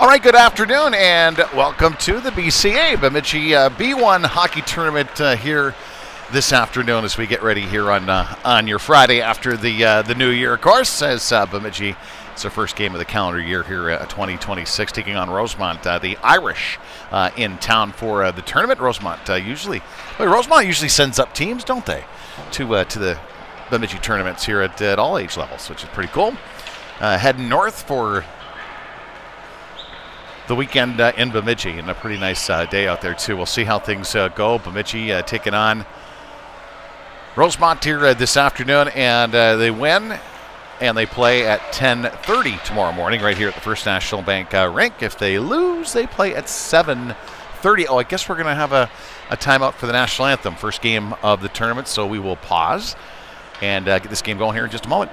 All right, good afternoon, and welcome to the BCA Bemidji B1 hockey tournament here this afternoon as we get ready here on your Friday after the new year, of course, as Bemidji, it's their first game of the calendar year here 2026, taking on Rosemount, the Irish in town for the tournament. Rosemount usually sends up teams, don't they, to the Bemidji tournaments here at all age levels, which is pretty cool. Heading north for the weekend in Bemidji, and a pretty nice day out there too. We'll see how things go. Bemidji taking on Rosemount here this afternoon, and they win, and they play at 10:30 tomorrow morning right here at the First National Bank rink. If they lose, they play at 7:30. Oh, I guess we're going to have a timeout for the national anthem, first game of the tournament, so we will pause and get this game going here in just a moment.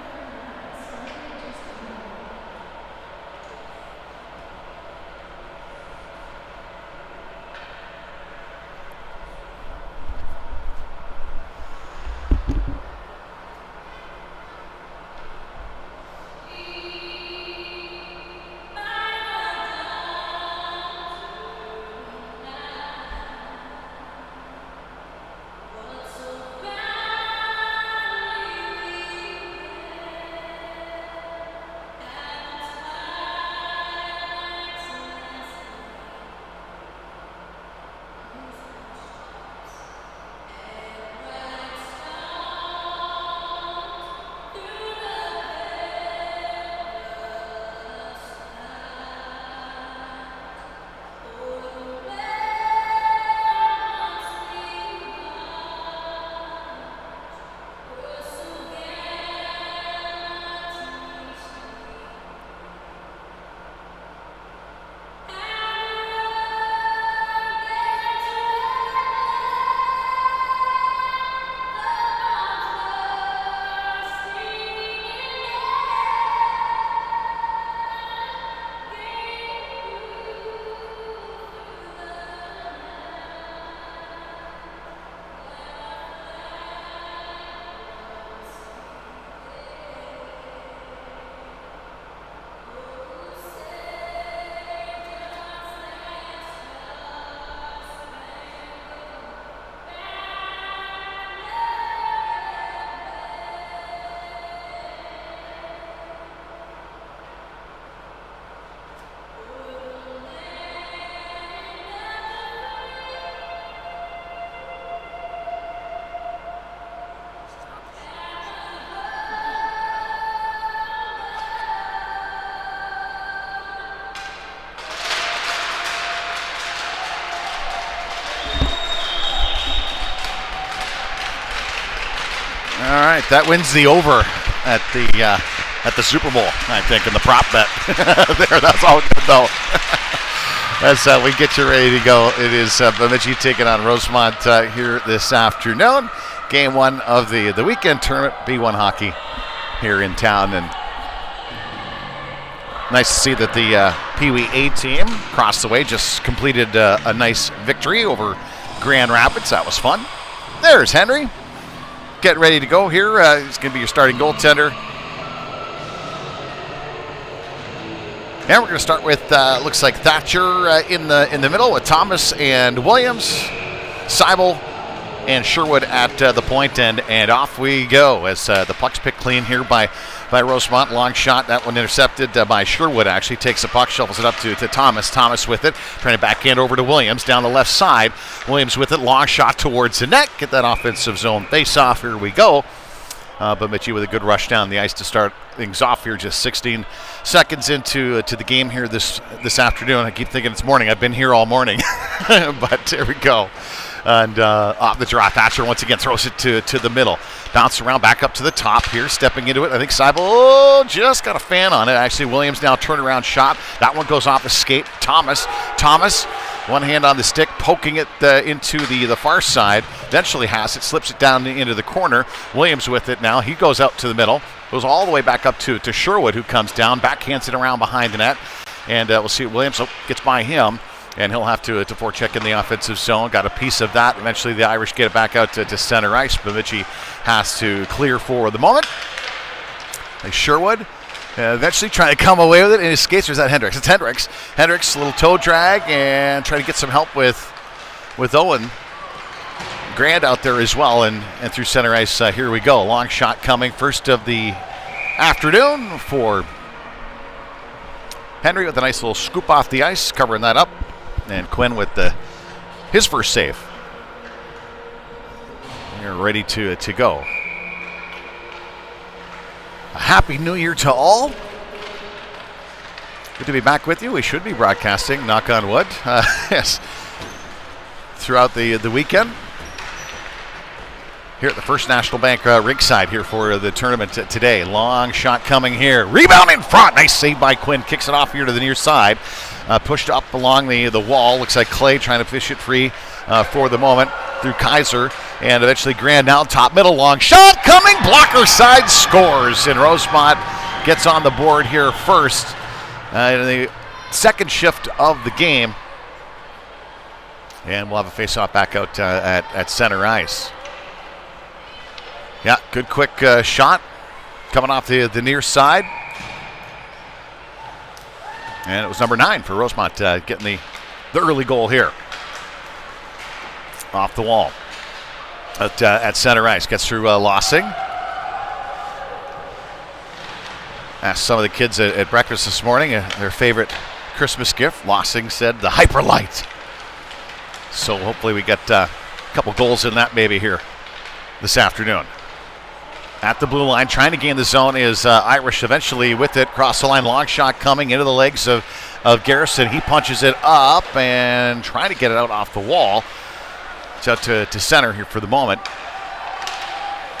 All right, that wins the over at the Super Bowl, I think, in the prop bet. There, that's all good though. As we get you ready to go, it is Bemidji taking on Rosemount here this afternoon. Game one of the weekend tournament, B1 hockey here in town, and nice to see that the Peewee A team across the way just completed a nice victory over Grand Rapids. That was fun. There's Henry. Get ready to go here. He's going to be your starting goaltender. And we're going to start with, looks like Thatcher in the middle with Thomas and Williams, Seibel and Sherwood at the point, and off we go as the puck's picked clean here by Rosemount. Long shot, that one intercepted by Sherwood, actually takes the puck, shovels it up to Thomas. Thomas with it, trying to backhand over to Williams down the left side. Williams with it, long shot towards the net. Get that offensive zone face-off. Here we go. Bemidji with a good rush down the ice to start things off here. Just 16 seconds into the game here this afternoon. I keep thinking it's morning. I've been here all morning, but here we go. And off the draw, Thatcher once again throws it to the middle. Bounce around back up to the top here, stepping into it. I think Seibel just got a fan on it. Actually, Williams now turnaround shot. That one goes off escape. Thomas, one hand on the stick, poking it into the far side. Eventually has it, slips it down into the corner. Williams with it now. He goes out to the middle. Goes all the way back up to Sherwood, who comes down, backhands it around behind the net. And we'll see Williams gets by him. And he'll have to forecheck in the offensive zone. Got a piece of that. Eventually the Irish get it back out to center ice. Bemidji has to clear for the moment. Sherwood Eventually trying to come away with it, and his skates. Or is that Hendricks? It's Hendricks. Hendricks, little toe drag, and trying to get some help with Owen. Grand out there as well, and through center ice. Here we go. Long shot coming. First of the afternoon for Henry with a nice little scoop off the ice, covering that up. And Quinn with his first save. You're ready to go. A happy New Year to all. Good to be back with you. We should be broadcasting, knock on wood, yes, throughout the weekend. Here at the First National Bank rink side here for the tournament today. Long shot coming here. Rebound in front. Nice save by Quinn. Kicks it off here to the near side. Pushed up along the wall. Looks like Clay trying to fish it free for the moment through Kaiser. And eventually Grand now top middle. Long shot coming. Blocker side scores. And Rosemount gets on the board here first in the second shift of the game. And we'll have a face-off back out at center ice. Yeah, good quick shot coming off the near side. And it was number 9 for Rosemount getting the early goal here. Off the wall at center ice. Gets through Lossing. Asked some of the kids at breakfast this morning their favorite Christmas gift. Lossing said the Hyperlight. So hopefully we get a couple goals in that maybe here this afternoon. At the blue line, trying to gain the zone is Irish eventually with it. Cross the line, long shot coming into the legs of Garrison. He punches it up and trying to get it out off the wall. It's out to center here for the moment.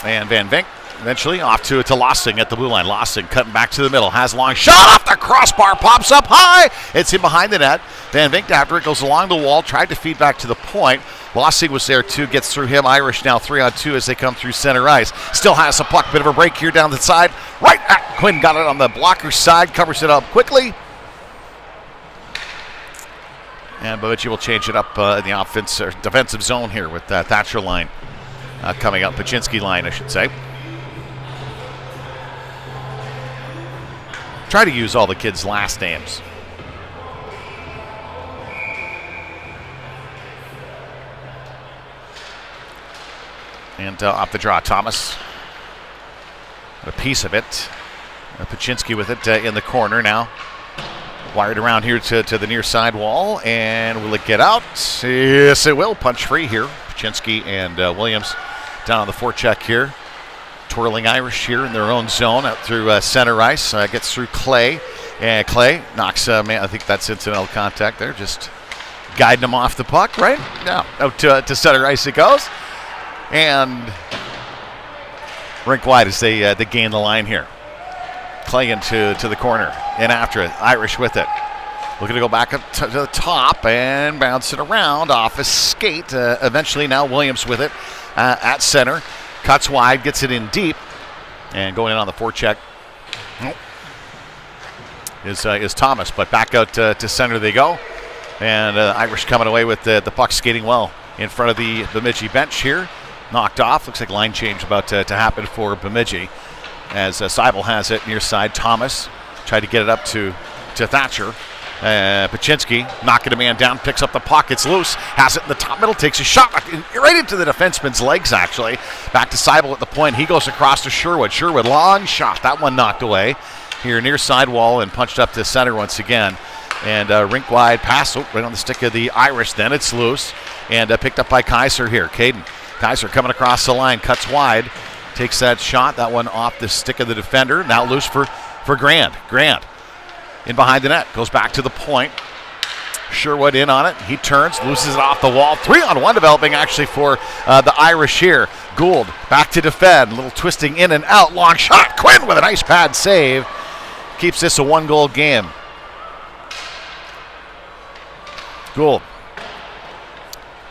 And Van Vink eventually off to Lossing at the blue line. Lossing cutting back to the middle. Has a long shot off the crossbar. Pops up high. It's in behind the net. Van Vink after it goes along the wall. Tried to feed back to the point. Lossing was there too. Gets through him. Irish now 3-on-2 as they come through center ice. Still has a puck. Bit of a break here down the side. Right at Quinn. Got it on the blocker side. Covers it up quickly. And Bemidji will change it up in the defensive zone here with Thatcher line coming up. Paczynski line, I should say. Try to use all the kids' last names. And off the draw, Thomas. A piece of it. Paczynski with it in the corner now. Wired around here to the near side wall. And will it get out? Yes, it will. Punch free here. Paczynski and Williams down on the forecheck here. Twirling Irish here in their own zone out through center ice. Gets through Clay. And Clay knocks, I think that's incidental contact there. Just guiding him off the puck, right? Now out to center ice it goes. And rink wide as they gain the line here. Clay into the corner. And after it, Irish with it. Looking to go back up to the top and bounce it around off a skate. Eventually now Williams with it at center. Cuts wide, gets it in deep. And going in on the forecheck is Thomas. But back out to center they go. And Irish coming away with the puck skating well in front of the Bemidji bench here. Knocked off. Looks like line change about to happen for Bemidji. As Seibel has it near side. Thomas tried to get it up to Thatcher. Paczynski knocking a man down, picks up the puck, it's loose, has it in the top middle, takes a shot right into the defenseman's legs actually. Back to Seibel at the point, he goes across to Sherwood. Sherwood, long shot, that one knocked away. Here near side wall and punched up to center once again. And rink wide pass, right on the stick of the Irish, then it's loose. And picked up by Kaiser here, Caden. Kaiser coming across the line, cuts wide, takes that shot, that one off the stick of the defender. Now loose for Grand. Grand in behind the net, goes back to the point. Sherwood in on it, he turns, loses it off the wall. 3-on-1 developing actually for the Irish here. Gould back to defend, little twisting in and out, long shot. Quinn with a nice pad save. Keeps this a 1-goal game. Gould.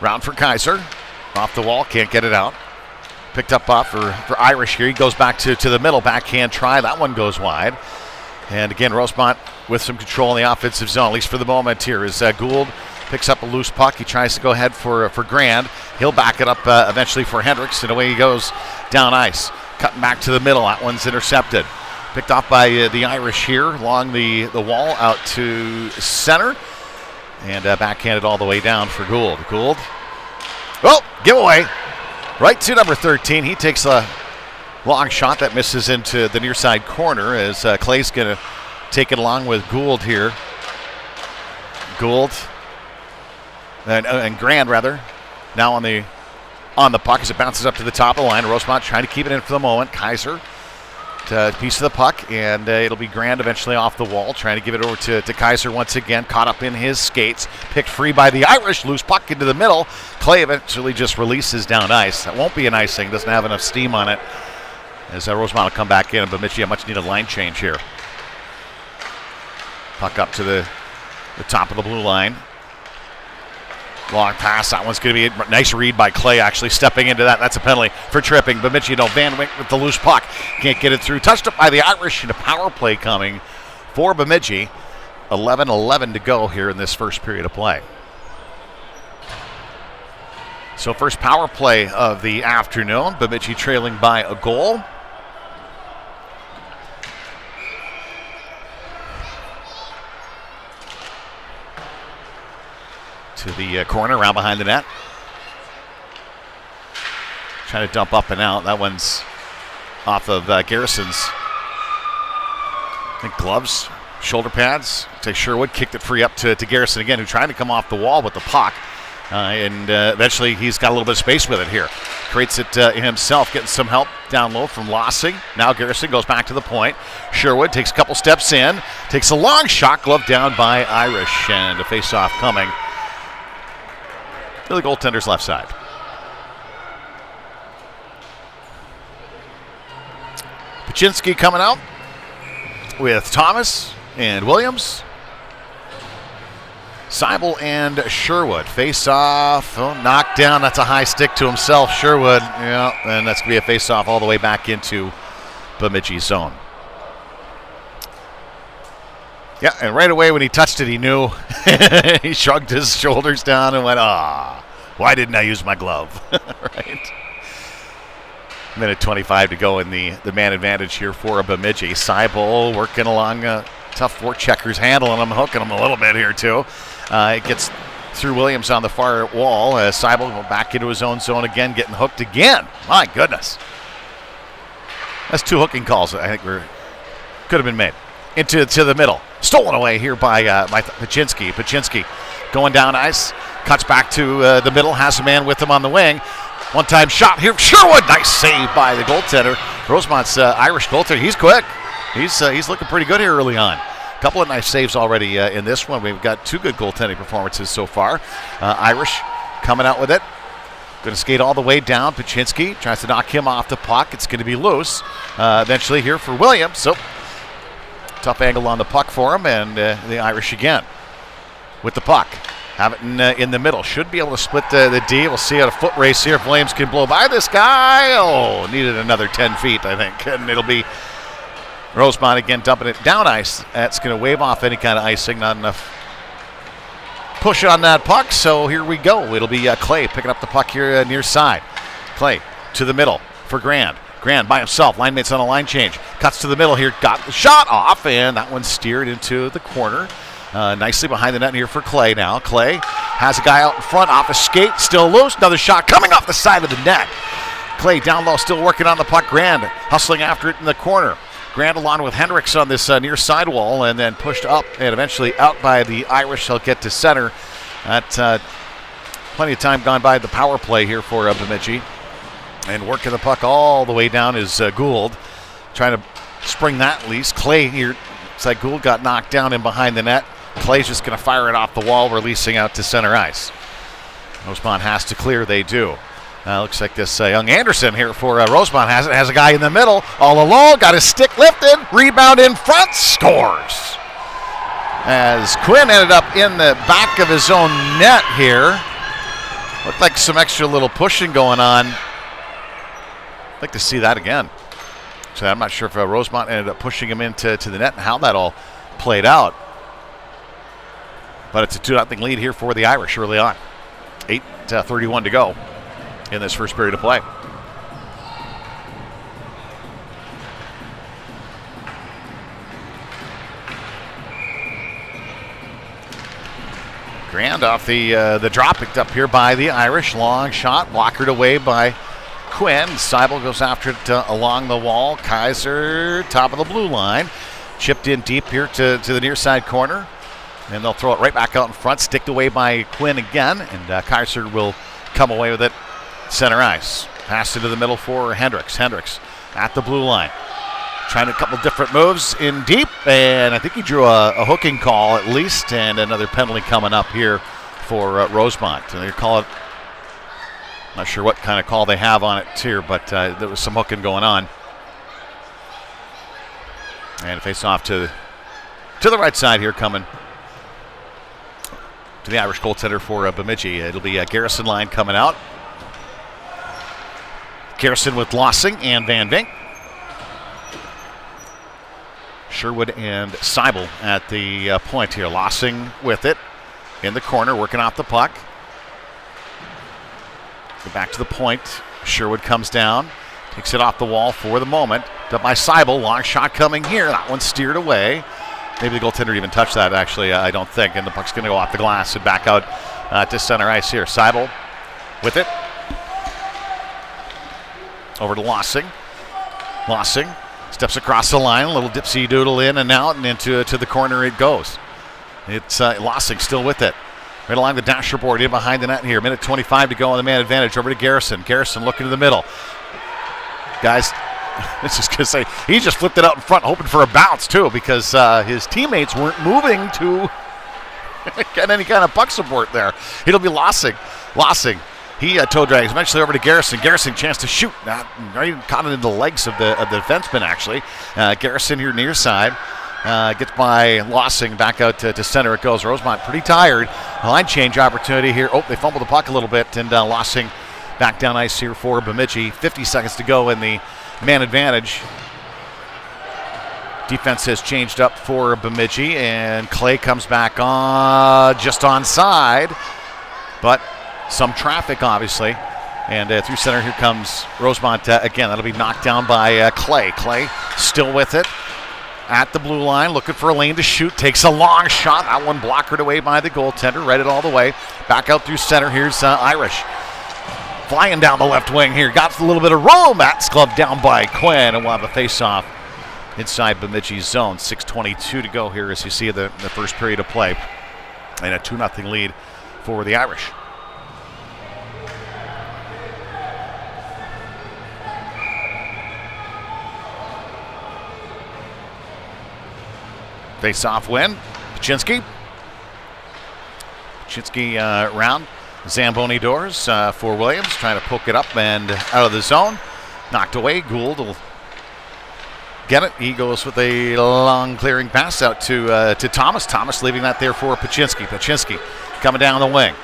Round for Kaiser. Off the wall, can't get it out. Picked up off for Irish here. He goes back to the middle, backhand try. That one goes wide. And again, Rosemount with some control in the offensive zone, at least for the moment here, as Gould picks up a loose puck. He tries to go ahead for Grand. He'll back it up eventually for Hendricks, and away he goes down ice. Cutting back to the middle. That one's intercepted. Picked off by the Irish here along the wall out to center. And backhanded all the way down for Gould. Gould. Oh, giveaway. Right to number 13. He takes a long shot that misses into the near side corner as Clay's going to take it along with Gould here. Gould and Grand, rather, now on the puck as it bounces up to the top of the line. Rosemount trying to keep it in for the moment. Kaiser piece of the puck, and it'll be Grand eventually off the wall, trying to give it over to Kaiser once again, caught up in his skates, picked free by the Irish, loose puck into the middle. Clay eventually just releases down ice. That won't be an icing, doesn't have enough steam on it, as Rosemount will come back in, but Bemidji a much needed line change here. Puck up to the top of the blue line. Long pass. That one's going to be a nice read by Clay, actually stepping into that. That's a penalty for tripping. Bemidji, Van Wyck with the loose puck. Can't get it through. Touched up by the Irish, and a power play coming for Bemidji. 11-11 to go here in this first period of play. So first power play of the afternoon. Bemidji trailing by a goal. To the corner, around behind the net. Trying to dump up and out. That one's off of Garrison's, I think, gloves, shoulder pads. To Sherwood, kicked it free up to Garrison again, who trying to come off the wall with the puck. And eventually he's got a little bit of space with it here. Creates it himself, getting some help down low from Lossing. Now Garrison goes back to the point. Sherwood takes a couple steps in, takes a long shot, glove down by Irish, and a face-off coming to the goaltender's left side. Paczynski coming out with Thomas and Williams. Seibel and Sherwood face off. Oh, knocked down. That's a high stick to himself, Sherwood. Yeah, and that's going to be a face off all the way back into Bemidji's zone. Yeah, and right away when he touched it, he knew. He shrugged his shoulders down and went, why didn't I use my glove? Right. Minute 25 to go in the man advantage here for Bemidji. Seibel working along tough forecheckers, handling him, hooking him a little bit here too. It gets through Williams on the far wall. Seibel going back into his own zone again, getting hooked again. My goodness. That's two hooking calls I think could have been made. Into the middle. Stolen away here by Paczynski. Paczynski going down ice. Cuts back to the middle. Has a man with him on the wing. One-time shot here. Sherwood. Nice save by the goaltender. Rosemount's Irish goaltender. He's quick. He's looking pretty good here early on. A couple of nice saves already in this one. We've got two good goaltending performances so far. Irish coming out with it. Going to skate all the way down. Paczynski tries to knock him off the puck. It's going to be loose. Eventually here for Williams. So tough angle on the puck for him, and the Irish again with the puck. Have it in the middle. Should be able to split the D. We'll see at a foot race here if Williams can blow by this guy. Oh, needed another 10 feet, I think. And it'll be Rosemount again dumping it down ice. That's going to wave off any kind of icing. Not enough push on that puck, so here we go. It'll be Clay picking up the puck here near side. Clay to the middle for Grand. Grand by himself. Line mates on a line change. Cuts to the middle here. Got the shot off, and that one steered into the corner. Nicely behind the net here for Clay now. Clay has a guy out in front off a skate. Still loose. Another shot coming off the side of the net. Clay down low, still working on the puck. Grand hustling after it in the corner. Grand along with Hendricks on this near side wall, and then pushed up and eventually out by the Irish. He'll get to center. That plenty of time gone by the power play here for Bemidji. And working the puck all the way down is Gould. Trying to spring that lease. Clay here. It's like Gould got knocked down in behind the net. Clay's just going to fire it off the wall, releasing out to center ice. Rosemount has to clear. They do. Looks like this young Anderson here for Rosemount has a guy in the middle. All alone. Got his stick lifted. Rebound in front. Scores. As Quinn ended up in the back of his own net here. Looked like some extra little pushing going on. I'd like to see that again. So I'm not sure if Rosemount ended up pushing him into the net and how that all played out. But it's a 2-0 lead here for the Irish early on. 8:31 to go in this first period of play. Grand off the drop, picked up here by the Irish. Long shot, blockered away by Quinn. Seibel goes after it along the wall. Kaiser, top of the blue line. Chipped in deep here to the near side corner. And they'll throw it right back out in front. Sticked away by Quinn again. And Kaiser will come away with it center ice. Pass into the middle for Hendricks. Hendricks at the blue line. Trying a couple different moves in deep. And I think he drew a hooking call at least. And another penalty coming up here for Rosemount. And they call it, not sure what kind of call they have on it here, but there was some hooking going on. And face off to the right side here, coming to the Irish goaltender for Bemidji. It'll be a Garrison line coming out. Garrison with Lossing and Van Vink. Sherwood and Seibel at the point here. Lossing with it in the corner, working off the puck. Go back to the point. Sherwood comes down, takes it off the wall for the moment. Up by Seibel, long shot coming here. That one steered away. Maybe the goaltender even touched that, actually, I don't think. And the puck's going to go off the glass and back out to center ice here. Seibel with it. Over to Lossing. Lossing steps across the line, a little dipsy doodle in and out, and into the corner it goes. It's Lossing still with it. Right along the dasher board, in behind the net here. Minute 25 to go on the man advantage. Over to Garrison. Garrison looking to the middle. Guys, I was just going to say, he just flipped it out in front, hoping for a bounce, too, because his teammates weren't moving to get any kind of puck support there. It'll be Lossing. Lossing. He toe drags eventually over to Garrison. Garrison chance to shoot. Not even caught it in the legs of the defenseman, actually. Garrison here near side. Gets by Lossing, back out to center it goes. Rosemount pretty tired. A line change opportunity here. Oh, they fumbled the puck a little bit, and Lossing back down ice here for Bemidji. 50 seconds to go in the man advantage. Defense has changed up for Bemidji, and Clay comes back on just onside, but some traffic obviously. And through center here comes Rosemount again. That'll be knocked down by Clay. Clay still with it at the blue line, looking for a lane to shoot. Takes a long shot. That one blockered away by the goaltender. Read it all the way. Back out through center. Here's Irish. Flying down the left wing here. Got a little bit of room. That's gloved down by Quinn. And we'll have a face-off inside Bemidji's zone. 6:22 to go here as you see the first period of play. And a 2-0 lead for the Irish. Face-off win. Pachinski round. Zamboni doors for Williams. Trying to poke it up and out of the zone. Knocked away. Gould will get it. He goes with a long clearing pass out to Thomas. Thomas leaving that there for Pachinski. Pachinski coming down the wing.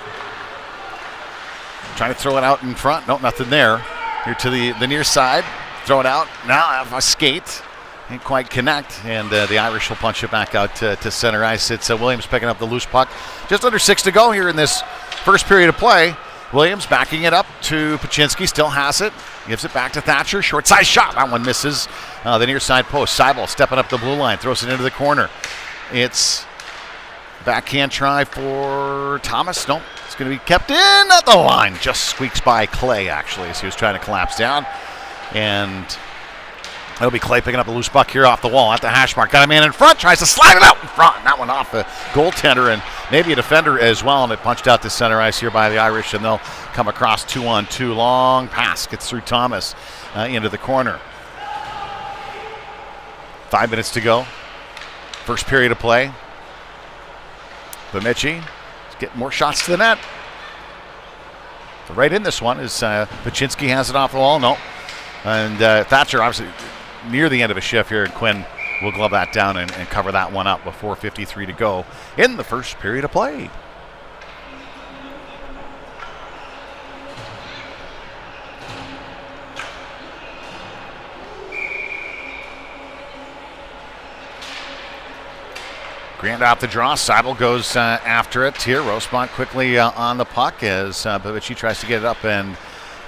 Trying to throw it out in front. Nope, nothing there. Here to the near side. Throw it out. Now a skate. Can't quite connect, and the Irish will punch it back out to center ice. It's Williams picking up the loose puck. Just under 6 to go here in this first period of play. Williams backing it up to Pachinski, still has it. Gives it back to Thatcher. Short side shot. That one misses the near side post. Seibel stepping up the blue line, throws it into the corner. It's backhand try for Thomas. Nope, it's going to be kept in at the line. Just squeaks by Clay, actually, as he was trying to collapse down. And that'll be Clay picking up a loose puck here off the wall at the hash mark. Got a man in front, tries to slide it out in front. That one off the goaltender and maybe a defender as well. And it punched out to center ice here by the Irish, and they'll come across 2-on-2. Long pass gets through Thomas into the corner. 5 minutes to go. First period of play. Bemidji is getting more shots to the net. Right in this one is Pachinski has it off the wall. No. And Thatcher obviously near the end of a shift here, and Quinn will glove that down and cover that one up with 4:53 to go in the first period of play. Grand off the draw. Seibel goes after it here. Rosemount quickly on the puck as Bemidji tries to get it up and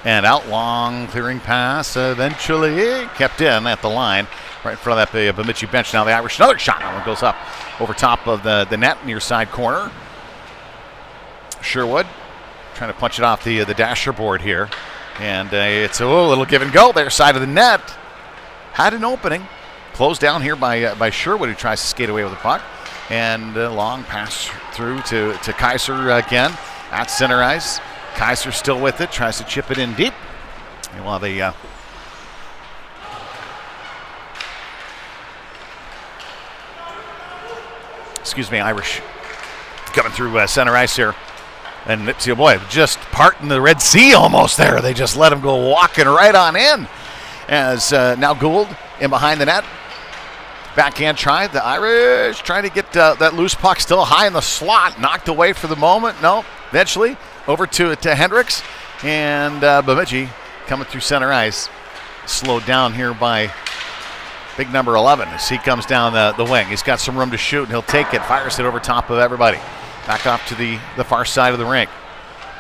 out. Long clearing pass, eventually kept in at the line, right in front of that Bemidji bench. Now the Irish, another shot. That one goes up over top of the net, near side corner. Sherwood trying to punch it off the dasher board here. And it's a little give and go there, side of the net. Had an opening. Closed down here by Sherwood, who tries to skate away with the puck. And a long pass through to Kaiser again at center ice. Kaiser still with it, tries to chip it in deep. And while the Irish coming through center ice here. And see, boy, just parting the Red Sea almost there. They just let him go walking right on in. As now Gould in behind the net. Backhand try. The Irish trying to get that loose puck still high in the slot. Knocked away for the moment. No, eventually over to Hendricks. And Bemidji coming through center ice. Slowed down here by big number 11 as he comes down the wing. He's got some room to shoot, and he'll take it. Fires it over top of everybody. Back off to the far side of the rink.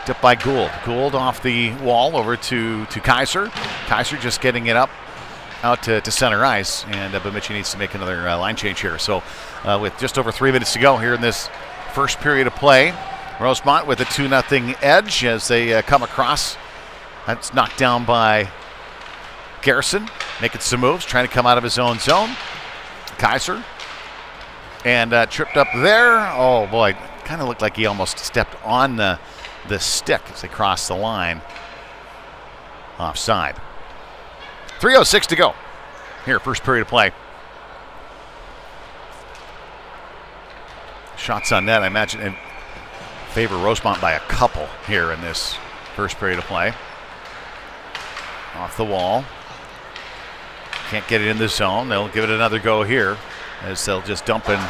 Tipped by Gould. Gould off the wall over to Kaiser. Kaiser just getting it up out to center ice, and Bemidji needs to make another line change here. So with just over 3 minutes to go here in this first period of play, Rosemount with a 2-0 edge as they come across. That's knocked down by Garrison, making some moves, trying to come out of his own zone. Kaiser, and tripped up there. Oh boy, kind of looked like he almost stepped on the stick as they crossed the line. Offside. 3:06 to go here, first period of play. Shots on net, I imagine, in favor Rosemount by a couple here in this first period of play. Off the wall. Can't get it in the zone. They'll give it another go here as they'll just dump and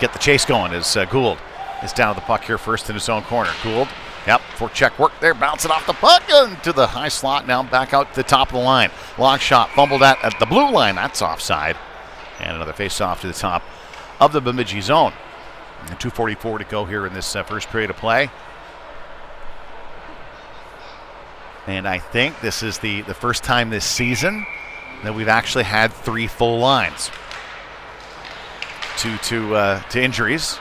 get the chase going as Gould is down to the puck here first in his own corner. Gould, yep, forecheck work there, bouncing off the puck into the high slot, now back out to the top of the line. Long shot, fumbled at the blue line, that's offside. And another face-off to the top of the Bemidji zone. And 2:44 to go here in this first period of play. And I think this is the first time this season that we've actually had 3 full lines. Due to injuries.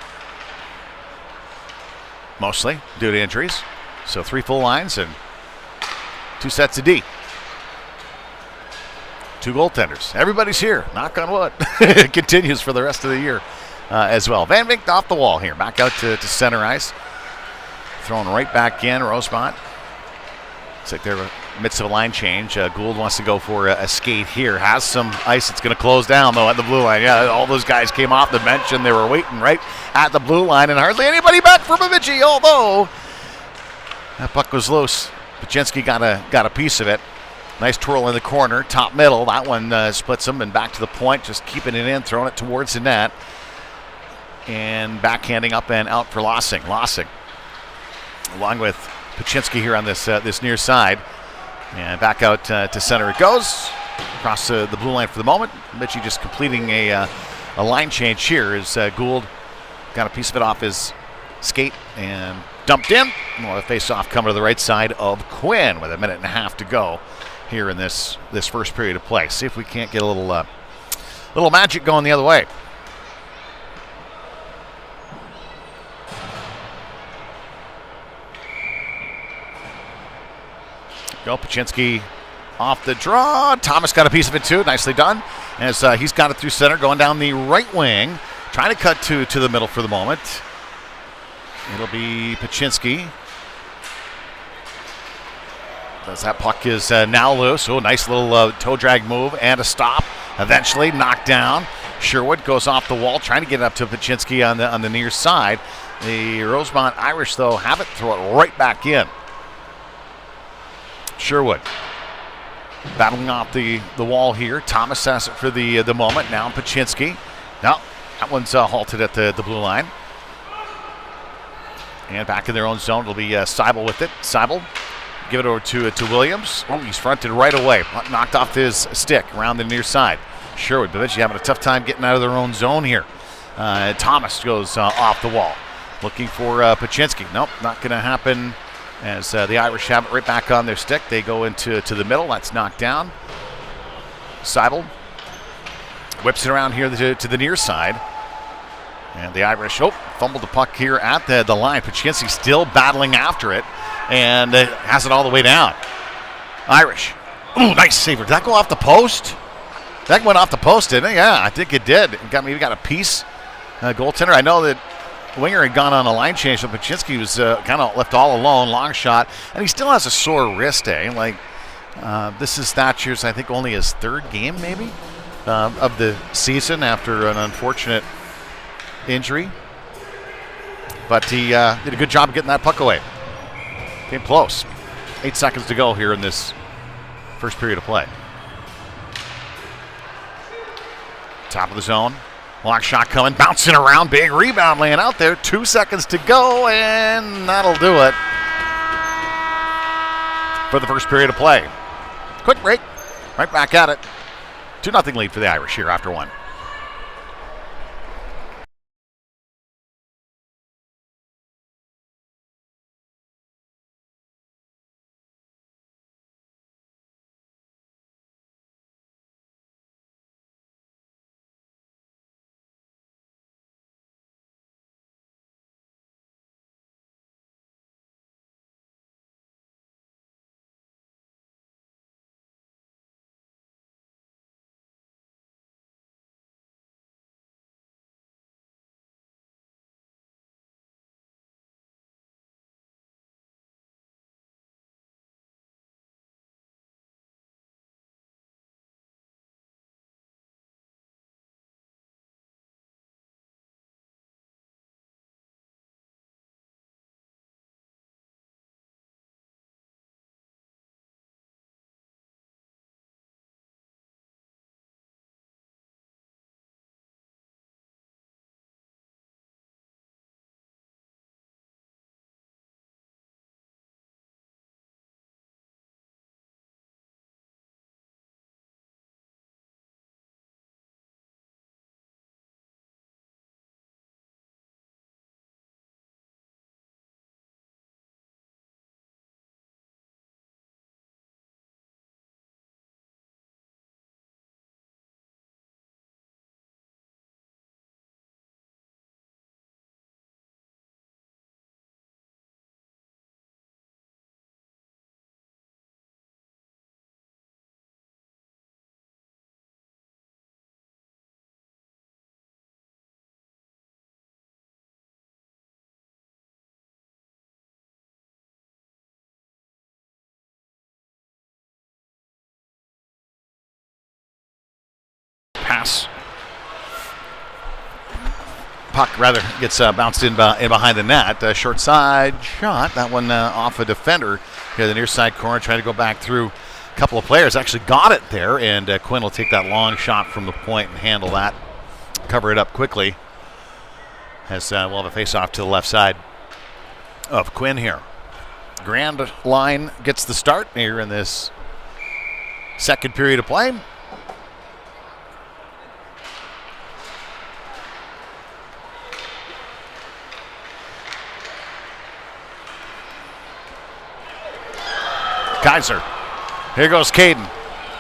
Mostly due to injuries. So 3 full lines and 2 sets of D. 2 goaltenders. Everybody's here. Knock on wood. It continues for the rest of the year as well. Van Vink off the wall here. Back out to center ice. Thrown right back in. Rosemount. Looks like they're in the midst of a line change. Gould wants to go for a skate here. Has some ice. It's going to close down, though, at the blue line. Yeah, all those guys came off the bench, and they were waiting right at the blue line, and hardly anybody back for Bemidji, although that puck was loose. Paczynski got a piece of it. Nice twirl in the corner, top middle. That one splits him, and back to the point, just keeping it in, throwing it towards the net. And backhanding up and out for Lossing. Lossing, along with Paczynski here on this near side. And back out to center it goes. Across the blue line for the moment. Bemidji just completing a line change here as Gould got a piece of it off his skate and dumped in. Well, the face-off coming to the right side of Quinn with 1.5 minutes to go here in this first period of play. See if we can't get a little magic going the other way. Go, Paczynski off the draw. Thomas got a piece of it too. Nicely done. As he's got it through center, going down the right wing. Trying to cut to the middle for the moment. It'll be Paczynski. As that puck is now loose. Oh, nice little toe drag move and a stop. Eventually knocked down. Sherwood goes off the wall, trying to get it up to Paczynski on the near side. The Rosemount Irish, though, have it, throw it right back in. Sherwood battling off the wall here. Thomas has it for the moment. Now Paczynski. No, that one's halted at the blue line. And back in their own zone, it'll be Seibel with it. Seibel, give it over to Williams. Oh, he's fronted right away. Knocked off his stick around the near side. Sherwood, Bemidji having a tough time getting out of their own zone here. Thomas goes off the wall. Looking for Paczynski. Nope, not going to happen. As the Irish have it right back on their stick. They go into the middle. That's knocked down. Seibel whips it around here to the near side. And the Irish, fumbled the puck here at the line. Paczynski still battling after it and has it all the way down. Irish. Ooh, nice save. Did that go off the post? That went off the post, didn't it? Yeah, I think it did. Maybe got a piece goaltender. I know that Winger had gone on a line change, but Paczynski was kind of left all alone, long shot. And he still has a sore wrist, this is Thatcher's, I think, only his third game, maybe, of the season after an unfortunate injury. But he did a good job of getting that puck away. Came close. 8 seconds to go here in this first period of play. Top of the zone. Long shot coming, bouncing around, big rebound laying out there. 2 seconds to go, and that'll do it for the first period of play. Quick break. Right back at it. 2-0 lead for the Irish here after one. Pass. Puck, rather, gets bounced in behind the net. Short side shot. That one off a defender here, the near side corner, trying to go back through a couple of players. Actually got it there, and Quinn will take that long shot from the point and handle that. Cover it up quickly. As we'll have a face-off to the left side of Quinn here. Grand Line gets the start here in this second period of play. Kaiser. Here goes Caden.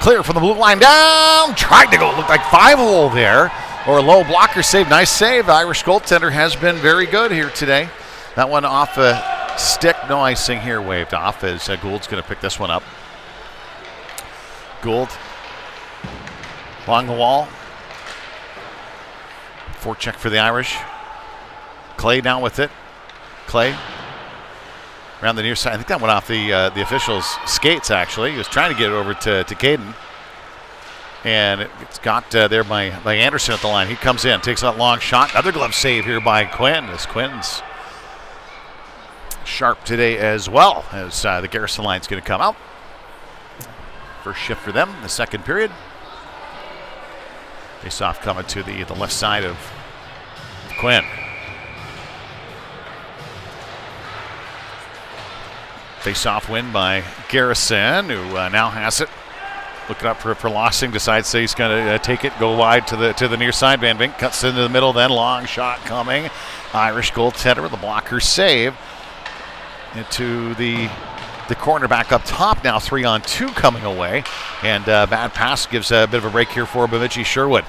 Clear from the blue line down. Tried to go. Looked like 5-hole there. Or a low blocker save. Nice save. Irish goaltender has been very good here today. That one off a stick. No icing here. Waved off as Gould's going to pick this one up. Gould. Along the wall. Forecheck for the Irish. Clay down with it. Clay. Around the near side. I think that went off the official's skates, actually. He was trying to get it over to Caden. And it's got there by Anderson at the line. He comes in, takes that long shot. Another glove save here by Quinn, as Quinn's sharp today as well, as the Garrison line's going to come out. First shift for them, the second period. Face-off coming to the left side of Quinn. Face-off win by Garrison, who now has it. Looking up for Lossing, decides he's going to take it, go wide to the near side. Van Vink cuts into the middle, then long shot coming. Irish goaltender with a blocker save. Into the cornerback up top now, 3-on-2 coming away. And bad pass gives a bit of a break here for Bemidji. Sherwood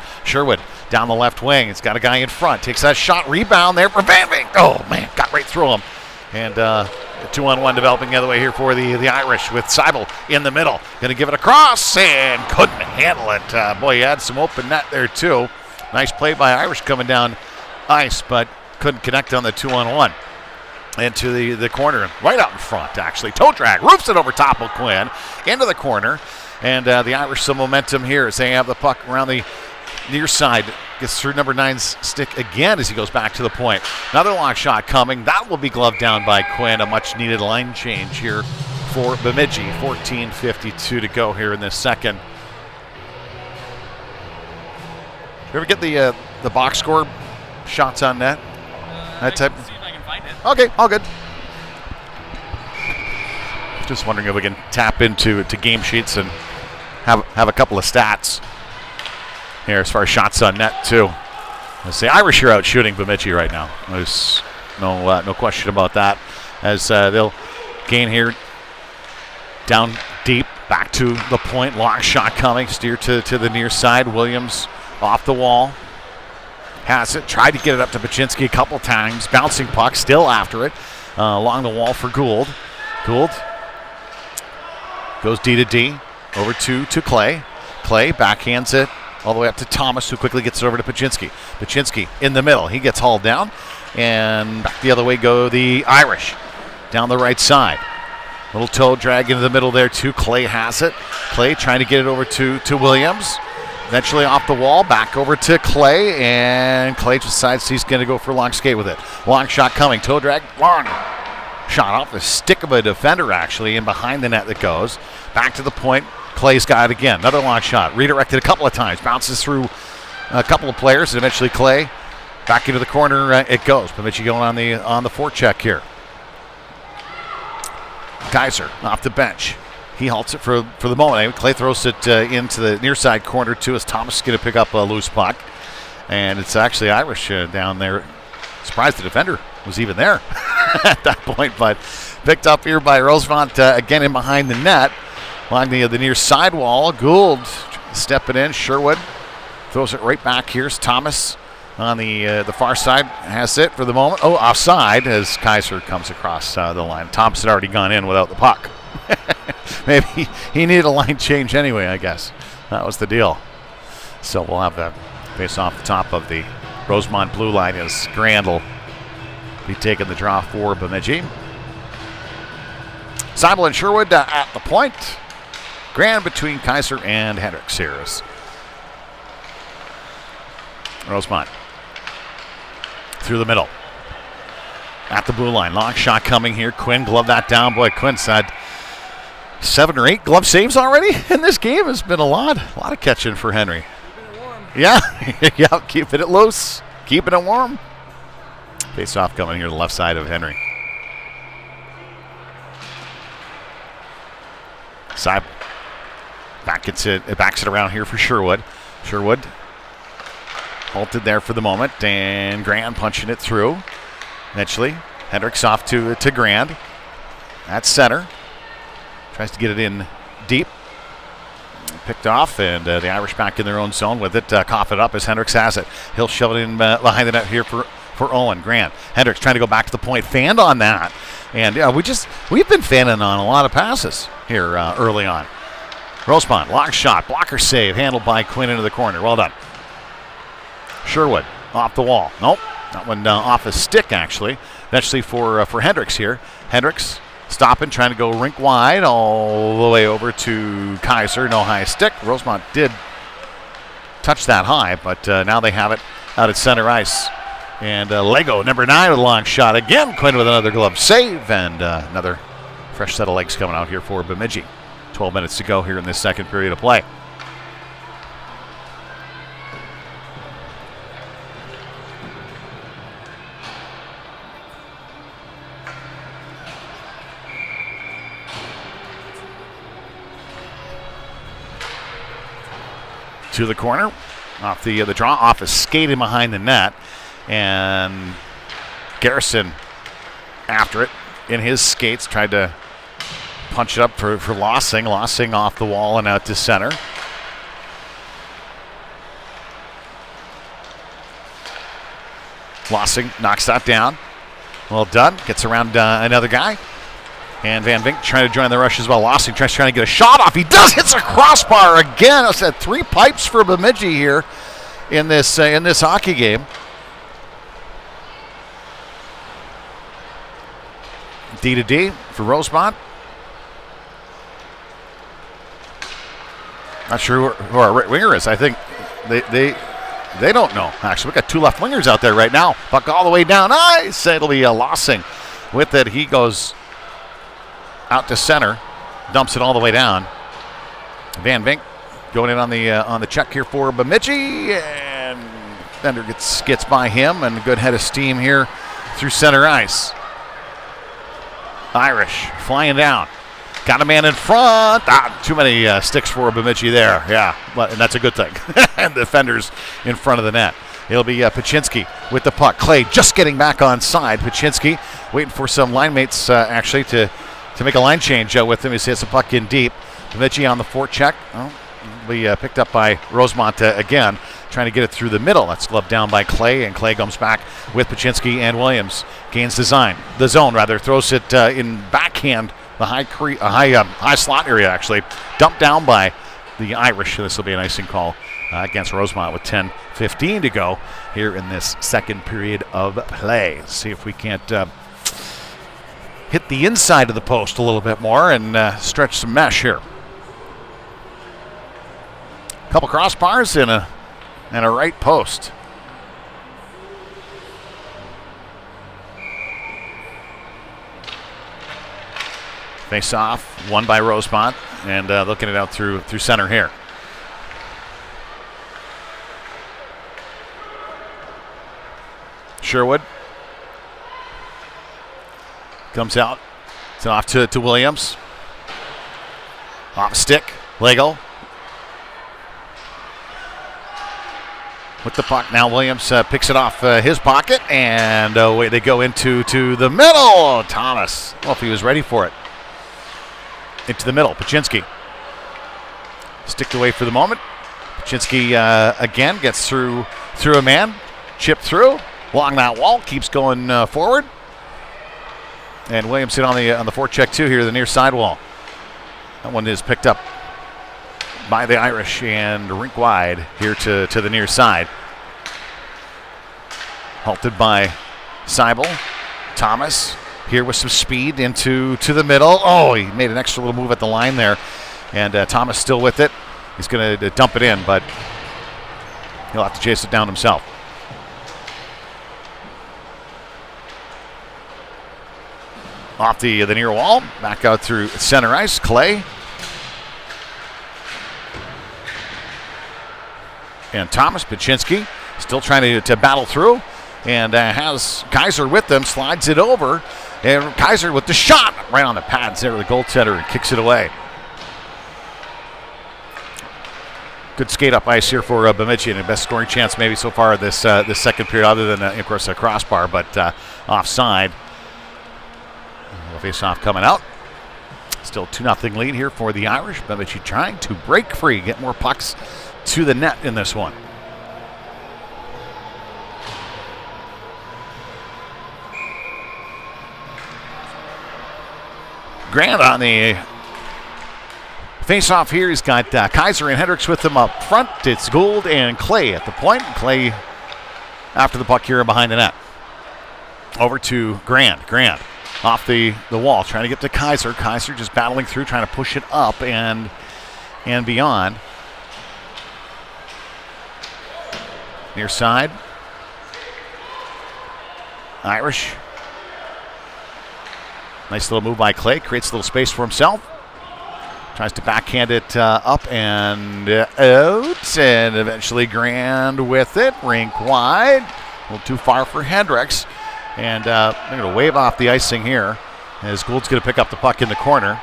down the left wing. It's got a guy in front. Takes that shot. Rebound there for Van Veen. Oh, man. Got right through him. And 2-on-1 developing the other way here for the Irish with Seibel in the middle. Going to give it across and couldn't handle it. Boy, he had some open net there, too. Nice play by Irish coming down ice, but couldn't connect on the 2-on-1. Into the corner, right out in front, actually. Toe drag, roofs it over top of Quinn, into the corner. And the Irish some momentum here as they have the puck around the near side. Gets through number 9's stick again as he goes back to the point. Another long shot coming. That will be gloved down by Quinn. A much-needed line change here for Bemidji. 14:52 to go here in this second. You ever get the box score shots on net? That type. See if I can find it. Okay, all good. Just wondering if we can tap into game sheets and have a couple of stats here as far as shots on net too. Let's say Irish are out shooting Bemidji right now. There's no question about that. As they'll gain here down deep, back to the point. Long shot coming, steer to the near side. Williams off the wall. Has it, tried to get it up to Baczynski a couple times. Bouncing puck, still after it. Along the wall for Gould. Gould goes D to D. Over to Clay. Clay backhands it all the way up to Thomas, who quickly gets it over to Baczynski. Baczynski in the middle. He gets hauled down. And back the other way go the Irish. Down the right side. Little toe drag into the middle there too. Clay has it. Clay trying to get it over to Williams. Eventually off the wall, back over to Clay, and Clay decides he's going to go for a long skate with it. Long shot coming, toe drag, long shot off the stick of a defender actually, and behind the net that goes. Back to the point, Clay's got it again. Another long shot, redirected a couple of times, bounces through a couple of players, and eventually Clay back into the corner it goes. Bemidji going on the forecheck here. Kaiser off the bench. He halts it for the moment. Clay throws it into the near side corner too as Thomas is going to pick up a loose puck. And it's actually Irish down there. Surprised the defender was even there at that point, but picked up here by Rosemount again in behind the net. Along the near side wall. Gould stepping in. Sherwood throws it right back. Here's Thomas on the far side. Has it for the moment. Oh, offside as Kaiser comes across the line. Thomas had already gone in without the puck. Maybe he needed a line change anyway, I guess. That was the deal. So we'll have that face off the top of the Rosemount blue line as Grand will be taking the draw for Bemidji. Seibel and Sherwood at the point. Grand between Kaiser and Hendricks here is Rosemount through the middle. At the blue line. Long shot coming here. Quinn gloved that down. Boy, Quinn's had 7 or 8 glove saves already in this game. Has been a lot of catching for Henry. Keeping it warm. Yeah, yeah, keeping it loose, keeping it warm. Face off coming here to the left side of Henry. Seibel backs it around here for Sherwood. Sherwood halted there for the moment, and Grand punching it through. Eventually, Hendricks off to Grand. At center. Tries to get it in deep. Picked off, and the Irish back in their own zone with it. Cough it up as Hendricks has it. He'll shove it in behind the net here for Owen. Grant. Hendricks trying to go back to the point. Fanned on that. And we've been fanning on a lot of passes here early on. Rosemount, long shot. Blocker save. Handled by Quinn into the corner. Well done. Sherwood off the wall. Nope. That one off a stick, actually. Eventually for Hendricks here. Hendricks stopping, trying to go rink wide all the way over to Kaiser. No high stick. Rosemount did touch that high, but now they have it out at center ice. And Lego, number 9, with a long shot. Again, Quinn with another glove save, and another fresh set of legs coming out here for Bemidji. 12 minutes to go here in this second period of play. To the corner, off the draw, off a skating behind the net, and Garrison after it in his skates, tried to punch it up for Lossing. Lossing off the wall and out to center. Lossing knocks that down. Well done. Gets around another guy. And Van Vink trying to join the rush as well. Lossing trying to get a shot off. He does. Hits a crossbar again. I said 3 pipes for Bemidji here in this hockey game. D to D for Rosemount. Not sure who our right winger is. I think they don't know. Actually, we got 2 left wingers out there right now. Puck all the way down. Nice. It'll be Lossing with it. He goes out to center, dumps it all the way down. Van Vink going in on the check here for Bemidji, and Fender gets by him, and a good head of steam here through center ice. Irish flying down. Got a man in front. Too many sticks for Bemidji there. Yeah, and that's a good thing. And the defender's in front of the net. It'll be Paczynski with the puck. Clay just getting back on side. Paczynski waiting for some line mates actually to make a line change with him. He hits the puck in deep. Bemidji on the forecheck. Oh, will be picked up by Rosemount again, trying to get it through the middle. That's gloved down by Clay, and Clay comes back with Paczynski and Williams. Gains the zone, throws it in backhand, the high slot area actually. Dumped down by the Irish. This will be an icing call against Rosemount with 10:15 to go here in this second period of play. Let's see if we can't hit the inside of the post a little bit more and stretch some mesh here. Couple crossbars and a right post. Face off, won by Rosemount, and looking it out through center here. Sherwood comes out. It's off to Williams. Off stick, Lego. With the puck now, Williams picks it off his pocket, and away they go into the middle. Thomas, I don't know if he was ready for it. Into the middle, Paczynski. Sticked away for the moment. Paczynski again gets through a man. Chip through, along that wall, keeps going forward. And Williams hit on the forecheck too here, the near sidewall. That one is picked up by the Irish and rink wide here to the near side. Halted by Seibel. Thomas here with some speed into the middle. Oh, he made an extra little move at the line there. And Thomas still with it. He's going to dump it in, but he'll have to chase it down himself. Off the near wall, back out through center ice. Clay. And Thomas. Paczynski still trying to battle through, and has Kaiser with them, slides it over, and Kaiser with the shot right on the pads there, the goaltender, and kicks it away. Good skate up ice here for Bemidji, and the best scoring chance maybe so far this second period, other than of course a crossbar, but offside. Face-off coming out. Still 2-0 lead here for the Irish. Bemidji trying to break free, get more pucks to the net in this one. Grant on the face-off here. He's got Kaiser and Hendricks with him up front. It's Gould and Clay at the point. Clay after the puck here behind the net. Over to Grant. Grant off the wall, trying to get to Kaiser. Kaiser just battling through, trying to push it up and beyond. Near side. Irish. Nice little move by Clay. Creates a little space for himself. Tries to backhand it up and out. And eventually Grand with it. Rink wide. A little too far for Hendricks. And they're going to wave off the icing here as Gould's going to pick up the puck in the corner.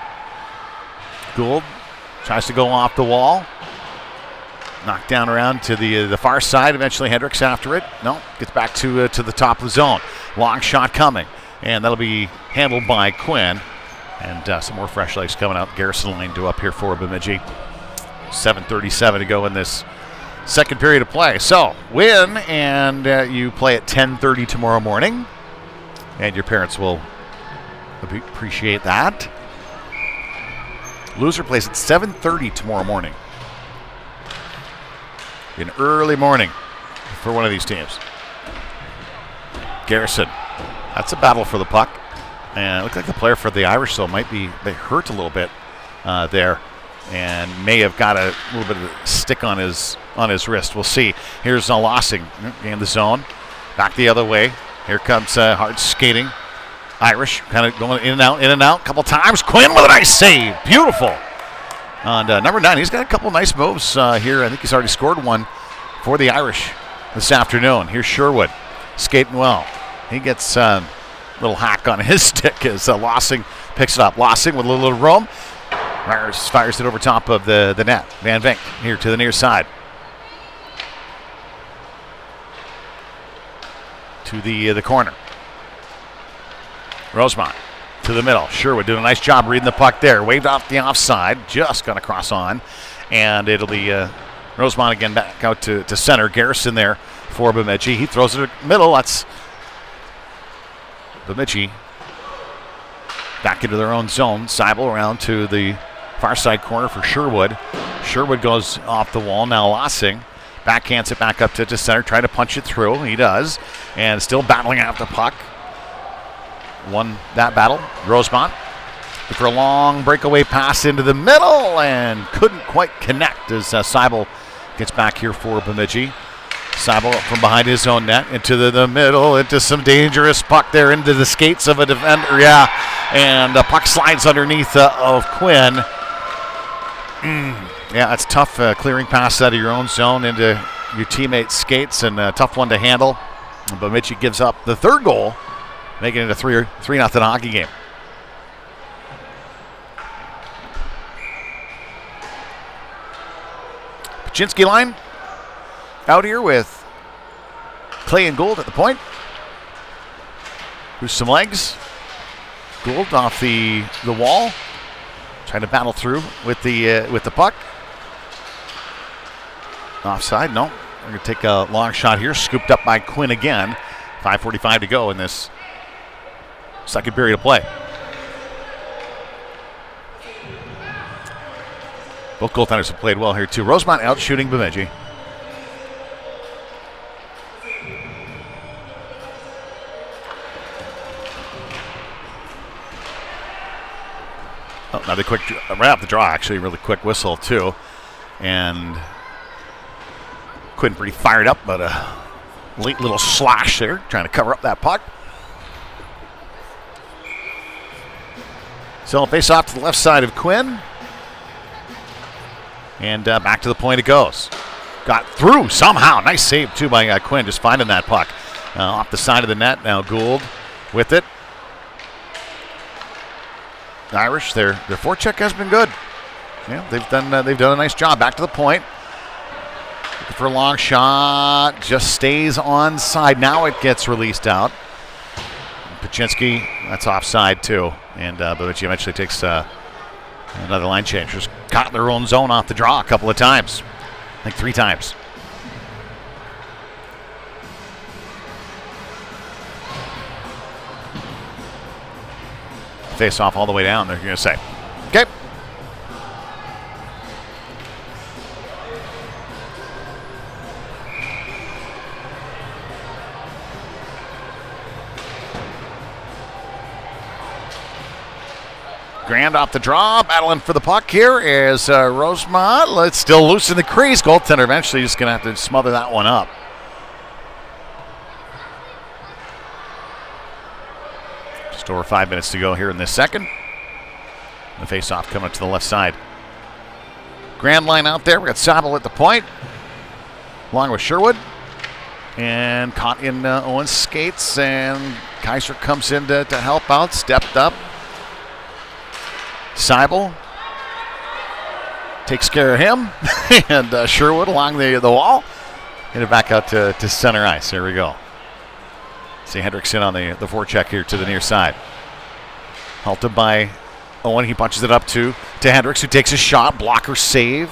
Gould tries to go off the wall. Knocked down around to the far side. Eventually Hendricks after it. No, gets back to the top of the zone. Long shot coming. And that'll be handled by Quinn. And some more fresh legs coming out. Garrison line to up here for Bemidji. 7:37 to go in this Second period of play. So, win, and you play at 10:30 tomorrow morning. And your parents will appreciate that. Loser plays at 7:30 tomorrow morning. An early morning for one of these teams. Garrison. That's a battle for the puck. And it looks like the player for the Irish, though, might be, they hurt a little bit there. And may have got a little bit of a stick on his wrist. We'll see. Here's Lossing in the zone. Back the other way. Here comes hard skating. Irish kind of going in and out a couple times. Quinn with a nice save. Beautiful. And number 9, he's got a couple nice moves here. I think he's already scored one for the Irish this afternoon. Here's Sherwood skating well. He gets a little hack on his stick as Lossing picks it up. Lossing with a little room. Fires it over top of the net. Van Vink here to the near side. To the corner. Rosemount to the middle. Sherwood doing a nice job reading the puck there. Waved off the offside. Just going to cross on. And it'll be Rosemount again back out to center. Garrison there for Bemidji. He throws it middle. That's Bemidji back into their own zone. Seibel around to the far side corner for Sherwood. Sherwood goes off the wall. Now Lossing backhands it back up to center. Trying to punch it through. He does. And still battling out the puck. Won that battle. Rosemount for a long breakaway pass into the middle and couldn't quite connect as Seibel gets back here for Bemidji. Seibel from behind his own net into the middle, into some dangerous puck there into the skates of a defender. Yeah, and the puck slides underneath of Quinn. Yeah, that's tough clearing pass out of your own zone into your teammates' skates, and a tough one to handle. Bemidji gives up the third goal, making it a 3-0 hockey game. Pachinski line out here with Clay and Gould at the point. Here's some legs. Gould off the wall, trying to battle through with the puck. Offside, no. We're going to take a long shot here, scooped up by Quinn again. 5:45 to go in this second period of play. Both goaltenders have played well here too. Rosemount out shooting Bemidji. Oh, another quick, right off the draw actually, really quick whistle too. And Quinn pretty fired up, but a late little slash there, trying to cover up that puck. So face off to the left side of Quinn. And back to the point it goes. Got through somehow. Nice save, too, by Quinn, just finding that puck. Off the side of the net. Now Gould with it. The Irish, their forecheck has been good. Yeah, they've done a nice job. Back to the point. Looking for a long shot. Just stays onside. Now it gets released out. Pachinski, that's offside, too. And Bemidji eventually takes another line change. Just caught their own zone off the draw a couple of times. I think 3 times. Face off all the way down, they're going to say. Okay. Grand off the draw, battling for the puck here is Rosemount. It's still loose in the crease. Goaltender eventually just going to have to smother that one up. Just over 5 minutes to go here in this second. The face-off coming up to the left side. Grand line out there. We got Seibel at the point, along with Sherwood. And caught in Owen's skates, and Kaiser comes in to help out, stepped up. Seibel takes care of him, and Sherwood along the wall. Get it back out to center ice. There we go. See Hendrickson on the forecheck here to the near side. Halted by Owen. He punches it up to Hendricks, who takes a shot. Blocker save.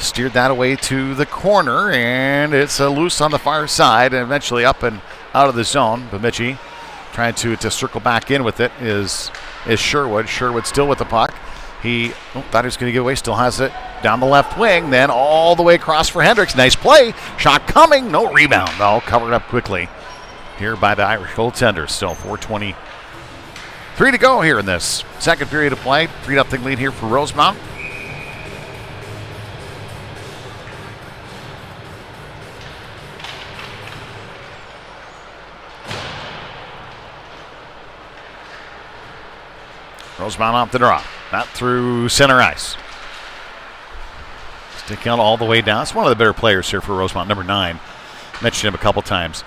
steered that away to the corner, and it's loose on the far side and eventually up and out of the zone. Bemidji trying to circle back in with it is Sherwood. Sherwood still with the puck. He thought he was going to give away, still has it down the left wing, then all the way across for Hendricks. Nice play. Shot coming. No rebound, though. Covered up quickly here by the Irish goaltender. Still 4:23 to go here in this second period of play. 3-0 lead here for Rosemount. Rosemount off the draw. Not through center ice. Stick out all the way down. It's one of the better players here for Rosemount, number 9. Mentioned him a couple times.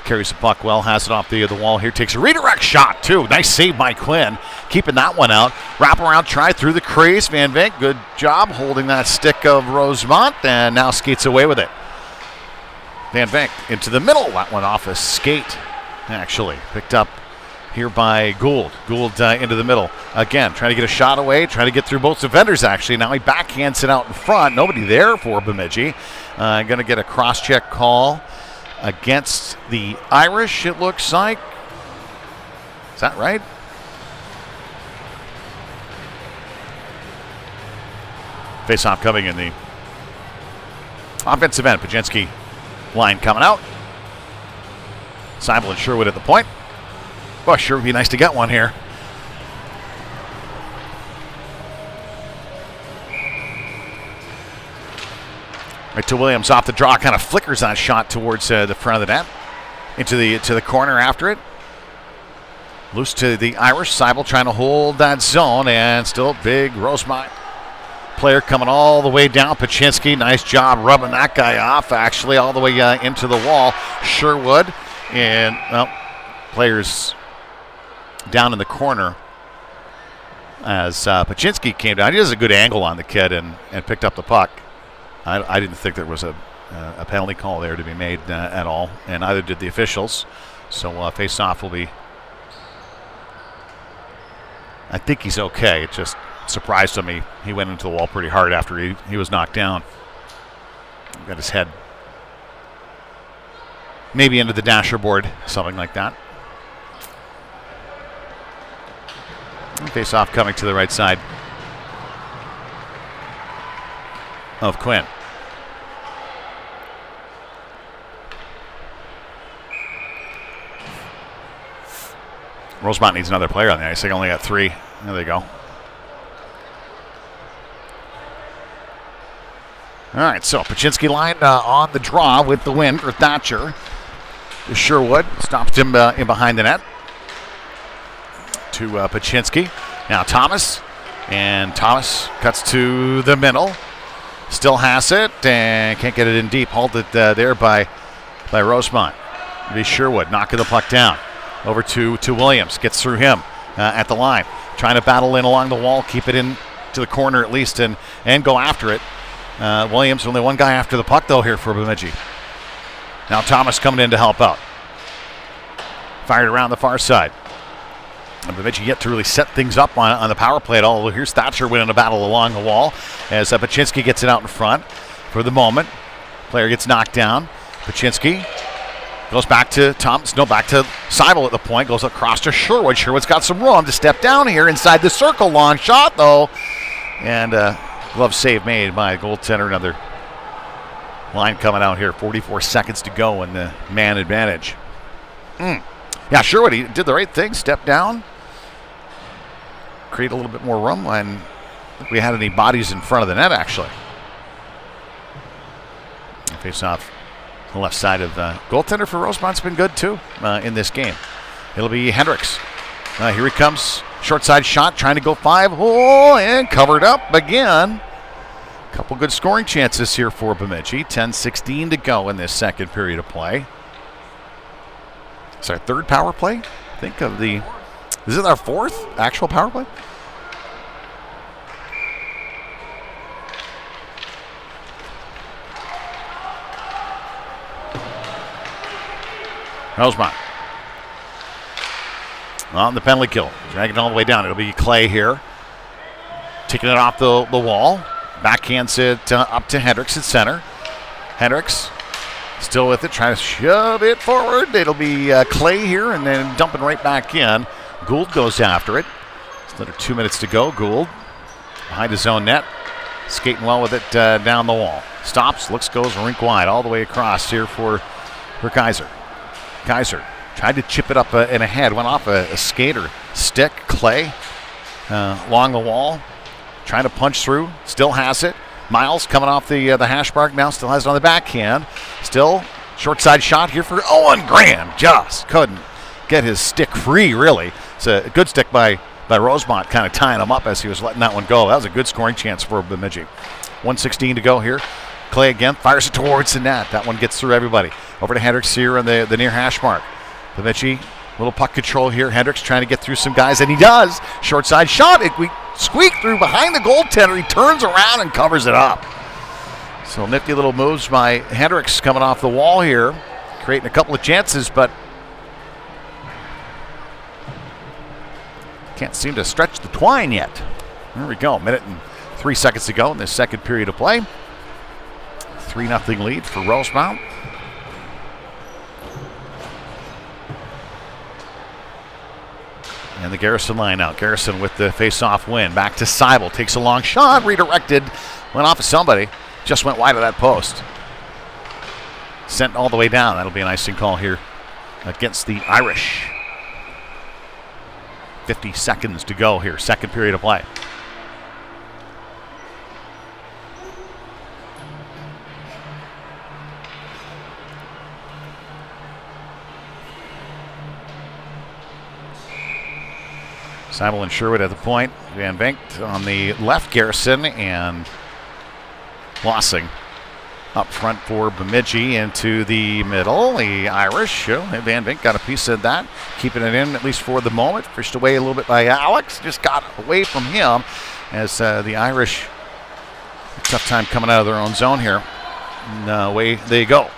Carries the puck well, has it off the wall here. Takes a redirect shot, too. Nice save by Quinn. Keeping that one out. Wrap around try through the crease. Van Vink, good job holding that stick of Rosemount, and now skates away with it. Van Vink into the middle. That one off a skate, actually. Picked up here by Gould. Gould into the middle. Again, trying to get a shot away, trying to get through both defenders, actually. Now he backhands it out in front. Nobody there for Bemidji. Going to get a cross-check call against the Irish, it looks like. Is that right? Face-off coming in the offensive end. Pajinski line coming out. Seibel and Sherwood at the point. Well, sure would be nice to get one here. Right to Williams off the draw, kind of flickers that shot towards the front of the net. Into the corner after it. Loose to the Irish. Seibel trying to hold that zone, and still big Rosemount player coming all the way down. Pajinski, nice job rubbing that guy off, actually, all the way into the wall. Sherwood, and players down in the corner as Pajinski came down. He has a good angle on the kid and picked up the puck. I didn't think there was a penalty call there to be made at all, and neither did the officials. So face-off will be, I think he's okay. It just surprised him. He went into the wall pretty hard after he was knocked down. Got his head maybe into the dasher board, something like that. Face-off coming to the right side of Quinn. Rosemount needs another player on the ice. They only got 3. There they go. All right, so Pajinski line on the draw with the win for Thatcher. Sherwood stopped him in behind the net. To Pajinski. Now Thomas. And Thomas cuts to the middle. Still has it and can't get it in deep. Halted there by Rosemount. It'll be Sherwood knocking the puck down. Over to Williams. Gets through him at the line. Trying to battle in along the wall. Keep it in to the corner at least and go after it. Williams, only one guy after the puck though here for Bemidji. Now Thomas coming in to help out. Fired around the far side. And Bemidji yet to really set things up on the power play at all. Here's Thatcher winning a battle along the wall as Pajinski gets it out in front for the moment. Player gets knocked down. Pajinski goes back to Thomas. No, back to Seibel at the point. Goes across to Sherwood. Sherwood's got some room to step down here inside the circle. Long shot though. And glove save made by a goaltender. Another line coming out here. 44 seconds to go in the man advantage. Yeah, Sherwood, he did the right thing. Stepped down. Create a little bit more room, and I don't think we had any bodies in front of the net, actually. Face off the left side of the goaltender for Rosemount's been good, too, in this game. It'll be Hendricks. Here he comes. Short side shot, trying to go 5. Oh, and covered up again. Couple good scoring chances here for Bemidji. 10:16 to go in this second period of play. It's our third power play. Think of the... Is it our fourth actual power play? Rosemount. On the penalty kill. Dragging it all the way down. It'll be Clay here. Taking it off the wall. Backhands it up to Hendricks at center. Hendricks still with it, trying to shove it forward. It'll be Clay here and then dumping right back in. Gould goes after it. It's another 2 minutes to go. Gould behind his own net. Skating well with it down the wall. Stops, looks, goes rink wide all the way across here for Kaiser. Kaiser tried to chip it up and ahead. Went off a skater stick. Clay along the wall. Trying to punch through. Still has it. Miles coming off the hash mark now. Still has it on the backhand. Still short side shot here for Owen Graham. Just couldn't get his stick free, really. It's a good stick by Rosemount, kind of tying him up as he was letting that one go. That was a good scoring chance for Bemidji. 1:16 to go here. Clay again fires it towards the net. That one gets through everybody. Over to Hendricks here on the near hash mark. Bemidji, little puck control here. Hendricks trying to get through some guys, and he does. Short side shot. We squeak through behind the goaltender. He turns around and covers it up. So nifty little moves by Hendricks coming off the wall here, creating a couple of chances, but can't seem to stretch the twine yet. There we go. 1:03 to go in this second period of play. 3-0 lead for Rosemount. And the Garrison line out. Garrison with the face-off win. Back to Seibel. Takes a long shot. Redirected. Went off of somebody. Just went wide of that post. Sent all the way down. That'll be an icing call here against the Irish. 50 seconds to go here. Second period of play. Seibel and Sherwood at the point. Van Vink on the left, Garrison and Lossing up front for Bemidji into the middle. The Irish, Van Vink got a piece of that, keeping it in at least for the moment. Pushed away a little bit by Alex, just got away from him as the Irish, tough time coming out of their own zone here. And away they go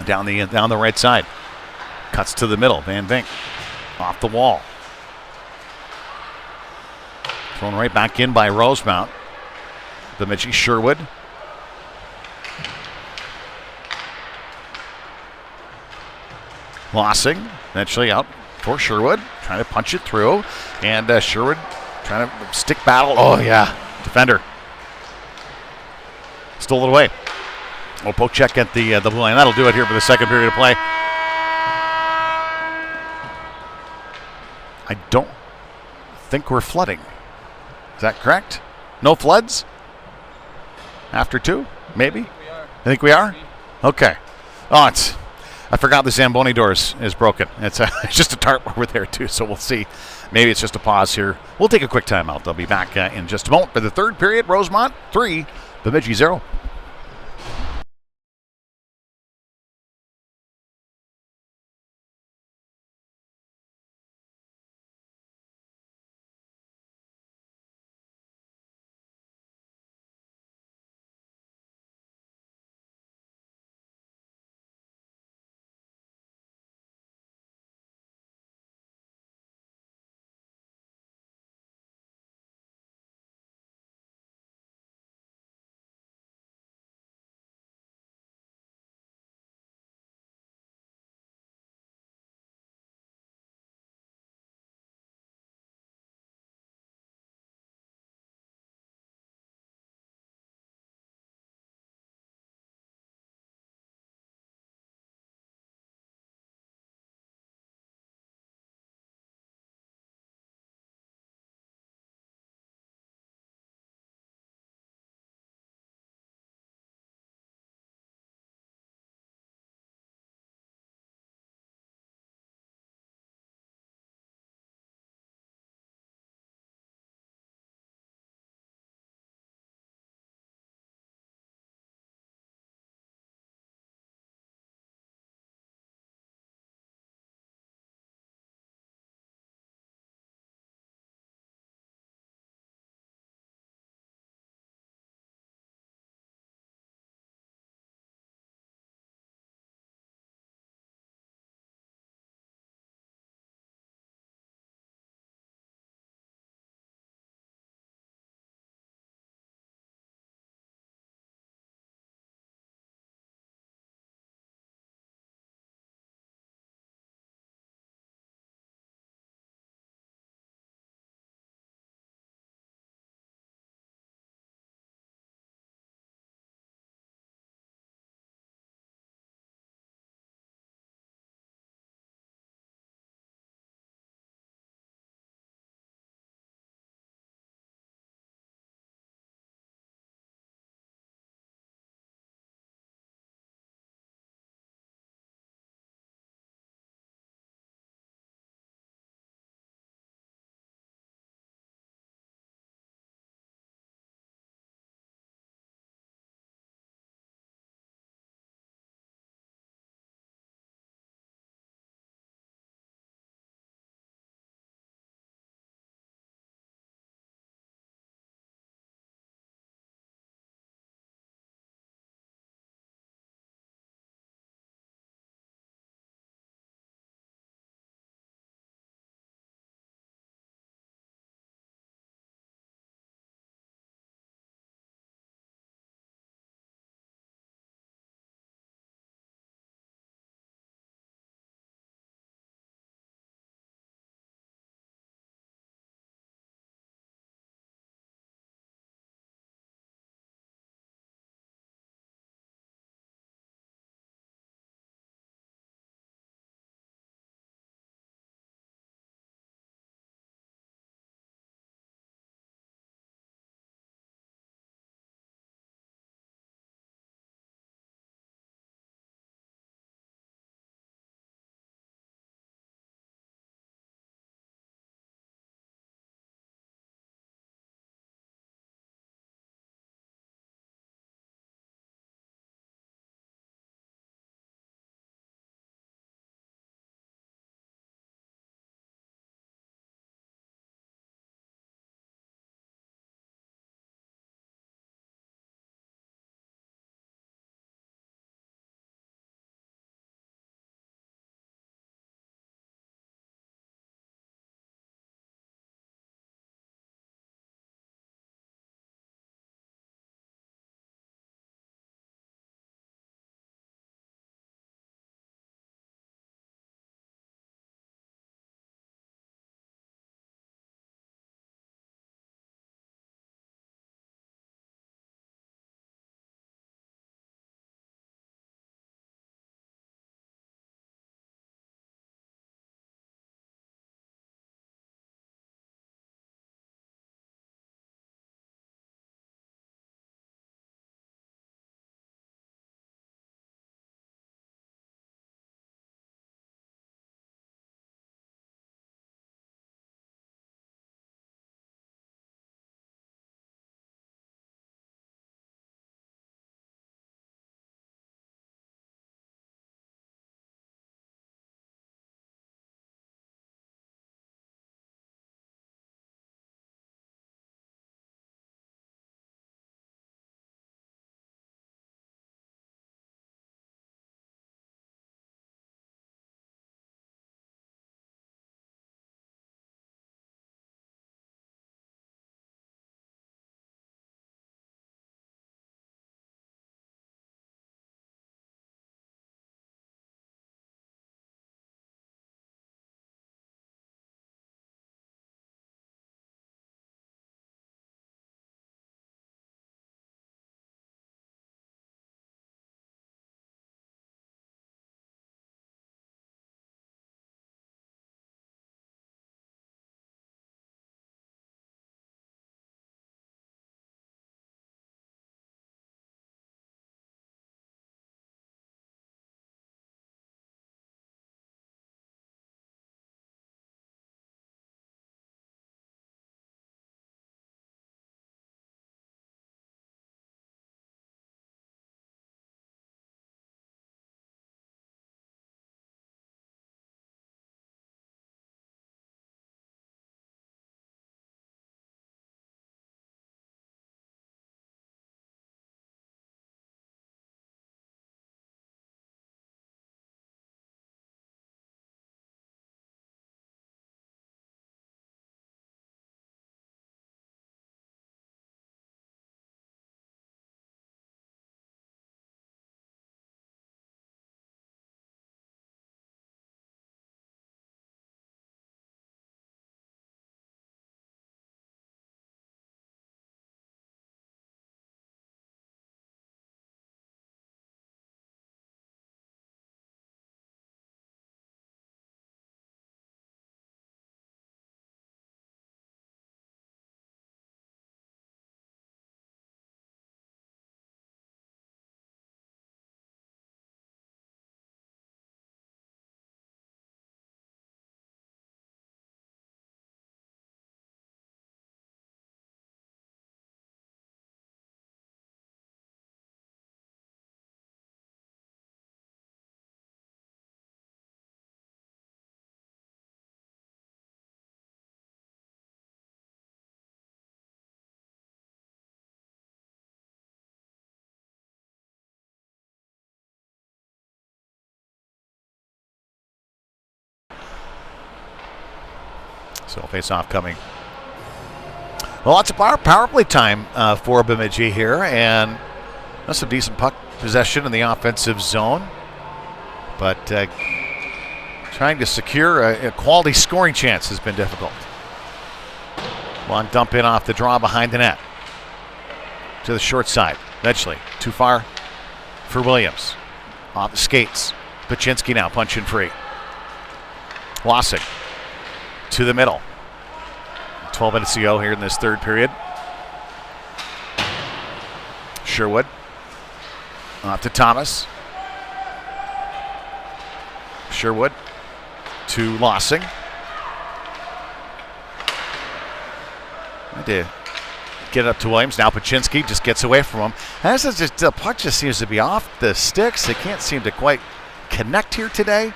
down the right side. Cuts to the middle. Van Vink off the wall. Thrown right back in by Rosemount. Bemidji, Sherwood. Lossing eventually out for Sherwood. Trying to punch it through. And Sherwood trying to stick battle. Oh, yeah. Defender. Stole it away. We'll poke check at the blue line. That'll do it here for the second period of play. I don't think we're flooding. Is that correct? No floods? After two? Maybe? I think we are? Okay. Oh, I forgot the Zamboni door is broken. It's just a tarp over there, too, so we'll see. Maybe it's just a pause here. We'll take a quick timeout. They'll be back in just a moment for the third period. Rosemount 3, Bemidji 0. So face-off coming. Well, lots of power play time for Bemidji here, and that's some decent puck possession in the offensive zone. But trying to secure a quality scoring chance has been difficult. Long dump in off the draw behind the net. To the short side. Eventually, too far for Williams. Off the skates. Paczynski now punching free. Lossing to the middle. 12 minutes to go here in this third period. Sherwood off to Thomas. Sherwood to Lossing. Had to get it up to Williams. Now Paczynski just gets away from him. And this is just, the puck just seems to be off the sticks. They can't seem to quite connect here today.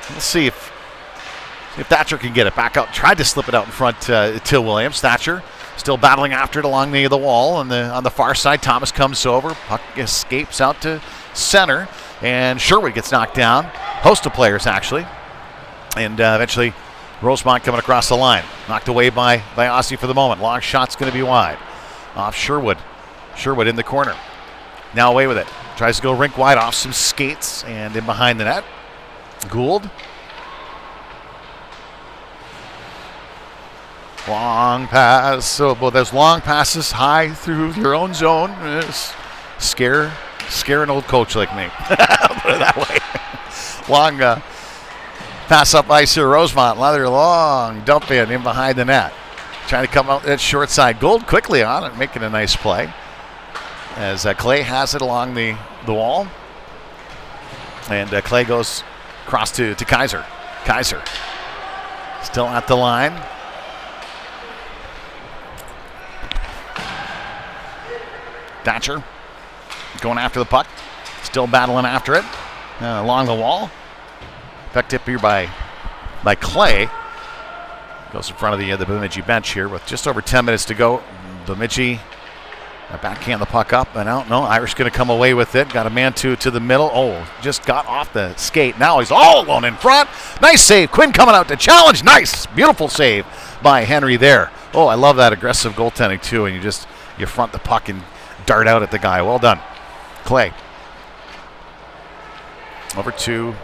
We'll see if Thatcher can get it back out. Tried to slip it out in front to Williams. Thatcher still battling after it along the wall. On the far side, Thomas comes over. Puck escapes out to center. And Sherwood gets knocked down. Host of players, actually. And eventually, Rosemount coming across the line. Knocked away by Aussie for the moment. Long shot's going to be wide. Off Sherwood. Sherwood in the corner. Now away with it. Tries to go rink wide off some skates. And in behind the net. Gould. Long pass. So, well, there's long passes high through your own zone. Scare an old coach like me. Put it that way. Long pass up ice here, Rosemount. Another long dump in behind the net. Trying to come out that short side. Gould quickly on it, making a nice play. As Clay has it along the wall. And Clay goes across to Kaiser. Kaiser still at the line. Thatcher going after the puck. Still battling after it. Along the wall. Picked up here by Clay. Goes in front of the Bemidji bench here with just over 10 minutes to go. Bemidji backhand the puck up. And out. No, Irish going to come away with it. Got a man to the middle. Oh, just got off the skate. Now he's all alone in front. Nice save. Quinn coming out to challenge. Nice. Beautiful save by Henry there. Oh, I love that aggressive goaltending too. And you front the puck and dart out at the guy. Well done. Clay. Over to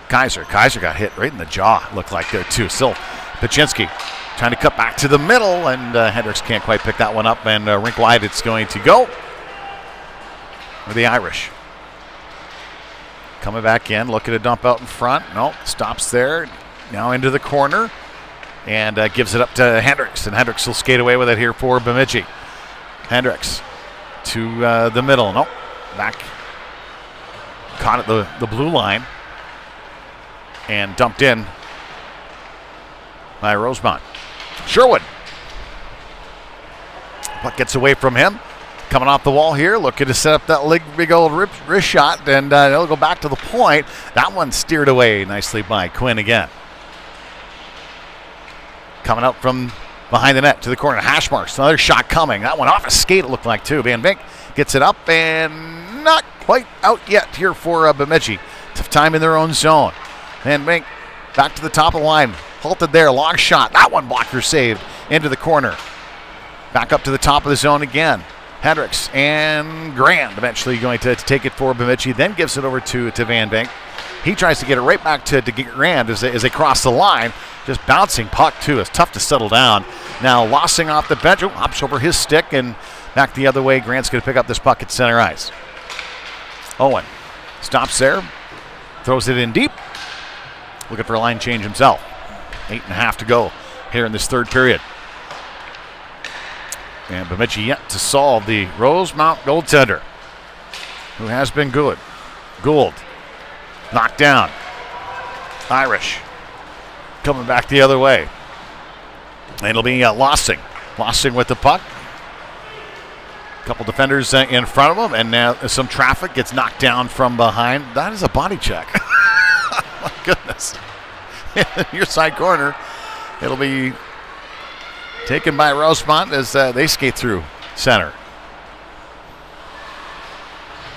Kaiser. Kaiser got hit right in the jaw. Looked like there too. Still Paczynski trying to cut back to the middle, and Hendricks can't quite pick that one up. And rink wide it's going to go for the Irish. Coming back in, looking to dump out in front. No, stops there. Now into the corner and gives it up to Hendricks. And Hendricks will skate away with it here for Bemidji. Hendricks to the middle. Nope. Back. Caught at the blue line. And dumped in by Rosemount. Sherwood. Puck gets away from him. Coming off the wall here. Looking to set up that big old wrist shot. And they'll go back to the point. That one steered away nicely by Quinn again. Coming up from behind the net to the corner. Hash marks. Another shot coming. That one off a skate, it looked like, too. Van Vink gets it up and not quite out yet here for Bemidji. Tough time in their own zone. Van Vink back to the top of the line. Halted there. Long shot. That one blocker saved into the corner. Back up to the top of the zone again. Hendricks and Grand eventually going to take it for Bemidji. Then gives it over to Van Vink. He tries to get it right back to Grand as they cross the line. Just bouncing puck, too. It's tough to settle down. Now, Lossing off the bench. Hops over his stick and back the other way. Grant's going to pick up this puck at center ice. Owen stops there. Throws it in deep. Looking for a line change himself. 8.5 to go here in this third period. And Bemidji yet to solve the Rosemount goaltender, who has been good. Gould knocked down. Irish coming back the other way. And it'll be Lossing. Lossing with the puck. A couple defenders in front of him, and now some traffic gets knocked down from behind. That is a body check. My goodness. Your side corner. It'll be taken by Rosemount as they skate through center.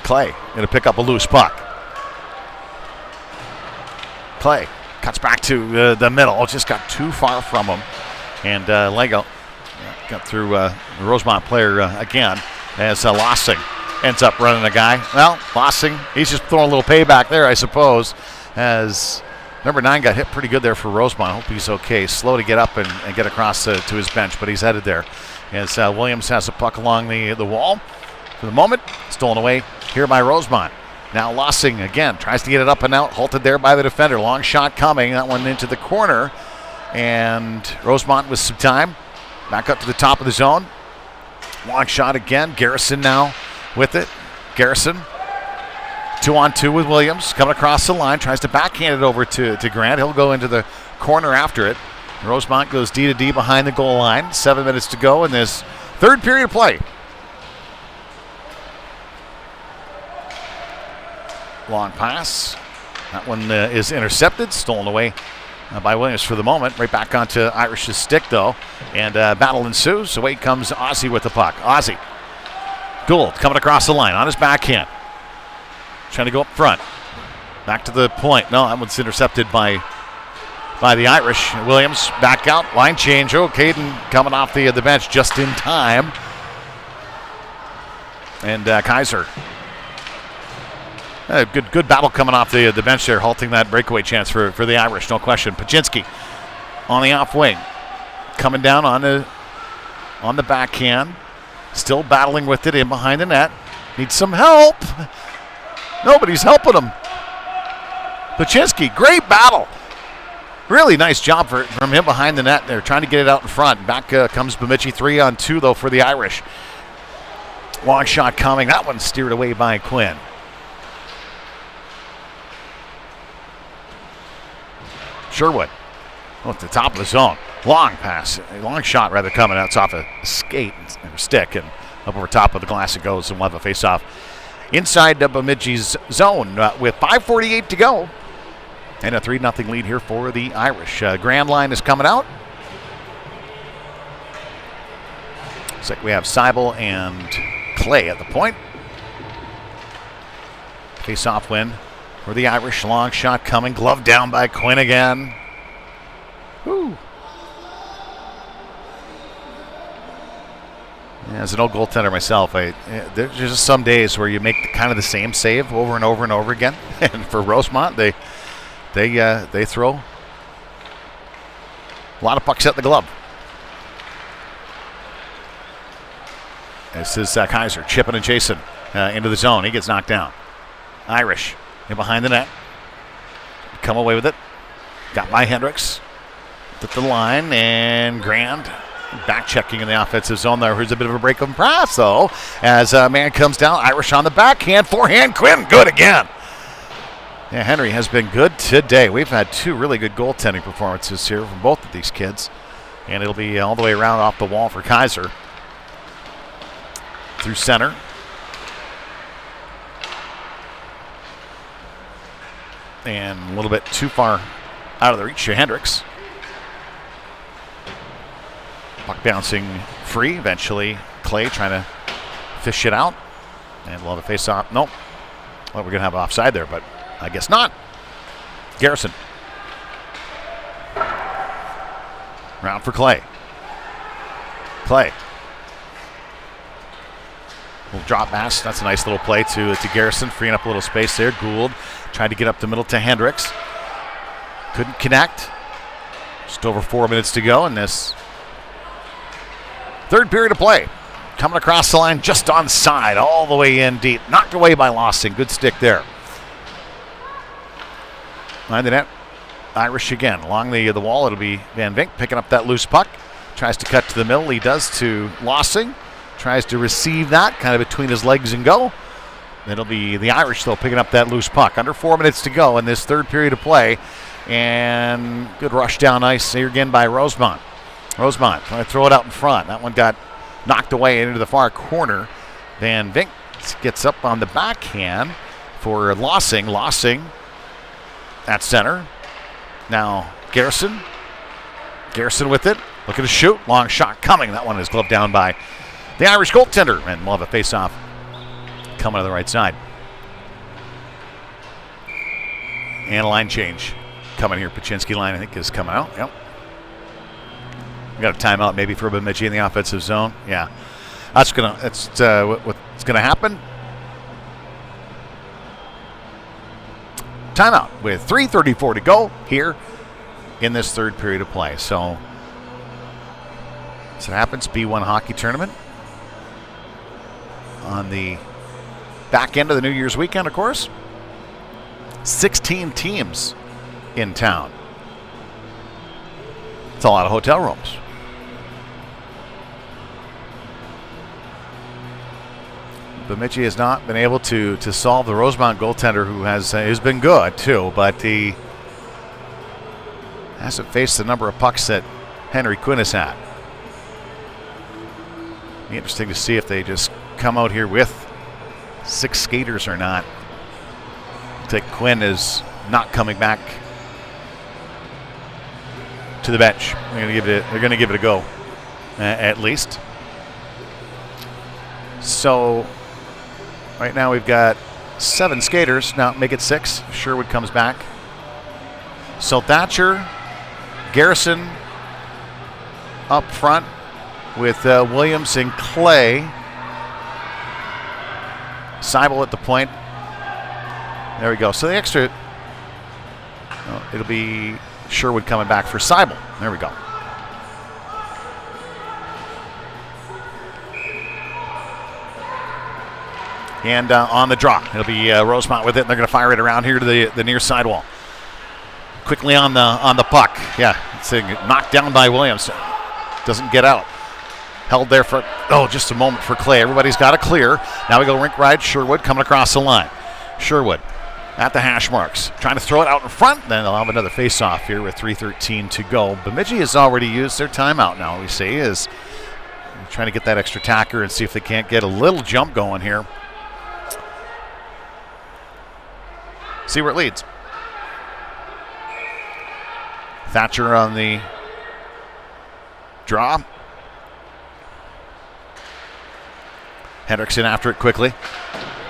Clay going to pick up a loose puck. Clay Cuts back to the middle. Just got too far from him. And Lego got through the Rosemount player again as Lossing ends up running a guy. Well, Lossing, he's just throwing a little payback there, I suppose, as number 9 got hit pretty good there for Rosemount. I hope he's okay. Slow to get up and get across to his bench, but he's headed there. As Williams has a puck along the wall. For the moment, stolen away here by Rosemount. Now Lossing again tries to get it up and out. Halted there by the defender. Long shot coming. That one into the corner. And Rosemount with some time. Back up to the top of the zone. Long shot again. Garrison now with it. Garrison 2-on-2 with Williams. Coming across the line. Tries to backhand it over to Grant. He'll go into the corner after it. Rosemount goes D to D behind the goal line. 7 minutes to go in this third period of play. Long pass. That one is intercepted. Stolen away by Williams for the moment. Right back onto Irish's stick, though. And battle ensues. Away comes Ozzie with the puck. Ozzie. Gould coming across the line on his backhand. Trying to go up front. Back to the point. No, that one's intercepted by the Irish. Williams back out. Line change. Oh, Caden coming off the bench just in time. And Kaiser. Good battle coming off the bench there, halting that breakaway chance for the Irish, no question. Pachinski on the off wing. Coming down on the backhand. Still battling with it in behind the net. Needs some help. Nobody's helping him. Pachinski, great battle. Really nice job from him behind the net there, trying to get it out in front. Back comes Bemidji, 3-on-2 though for the Irish. Long shot coming. That one steered away by Quinn. Sherwood at the top of the zone. Long pass, long shot rather coming. That's off a skate or stick, and up over top of the glass it goes, and we'll have a face-off inside Bemidji's zone with 5:48 to go. And a 3-0 lead here for the Irish. Grand line is coming out. Looks like we have Seibel and Clay at the point. Face-off win for the Irish. Long shot coming. Glove down by Quinn again. Woo. As an old goaltender myself, there's just some days where you make kind of the same save over and over and over again. And for Rosemount, they throw a lot of pucks at the glove. This is Kaiser chipping and chasing into the zone. He gets knocked down. Irish in behind the net. Come away with it. Got by Hendricks. At the line, and Grand back checking in the offensive zone there. Here's a bit of a break of pass, though, as a man comes down. Irish on the backhand. Forehand. Quinn, good again. Yeah, Henry has been good today. We've had 2 really good goaltending performances here from both of these kids. And it'll be all the way around off the wall for Kaiser. Through center. And a little bit too far out of the reach of Hendricks. Puck bouncing free. Eventually, Clay trying to fish it out. And we'll have a face-off. Nope. Well, we're going to have an offside there, but I guess not. Garrison. Round for Clay. Clay. Little drop pass. That's a nice little play to Garrison, freeing up a little space there. Gould tried to get up the middle to Hendricks. Couldn't connect. Just over 4 minutes to go in this third period of play. Coming across the line just onside, all the way in deep. Knocked away by Lossing. Good stick there. Behind the net, Irish again. Along the wall, it'll be Van Vink picking up that loose puck. Tries to cut to the middle. He does to Lossing. Tries to receive that, kind of between his legs and go. It'll be the Irish, though, picking up that loose puck. Under 4 minutes to go in this third period of play. And good rush down ice here again by Rosemount. Rosemount trying to throw it out in front. That one got knocked away into the far corner. Van Vink gets up on the backhand for Lossing. Lossing at center. Now Garrison. Garrison with it. Looking to shoot. Long shot coming. That one is gloved down by the Irish goaltender. And we'll have a face-off coming to the right side. And a line change. coming here. Pachinski line, I think, is coming out. Yep. We got a timeout maybe for Bemidji in the offensive zone. Yeah. That's what's gonna happen. Timeout with 3:34 to go here in this third period of play. So it happens. B1 hockey tournament on the back end of the New Year's weekend, of course. 16 teams in town. It's a lot of hotel rooms. Bemidji has not been able to solve the Rosemount goaltender, who has been good too, but he hasn't faced the number of pucks that Henry Quinn has had. Be interesting to see if they just come out here with 6 skaters or not. Looks like Quinn is not coming back to the bench. They're going to give it a go, at least. So right now we've got 7 skaters. Now make it 6. Sherwood comes back. So Thatcher, Garrison up front with Williams and Clay. Seibel at the point. There we go. So the extra, it'll be Sherwood coming back for Seibel. There we go. And on the draw, it'll be Rosemount with it. And they're going to fire it around here to the near sidewall. Quickly on the puck. Yeah, it's knocked down by Williams. Doesn't get out. Held there for, just a moment for Clay. Everybody's got to clear. Now we go rink ride. Sherwood coming across the line. Sherwood at the hash marks. Trying to throw it out in front. Then they'll have another face-off here with 3:13 to go. Bemidji has already used their timeout now, we see, is trying to get that extra tacker and see if they can't get a little jump going here. See where it leads. Thatcher on the draw. Hendrickson after it quickly.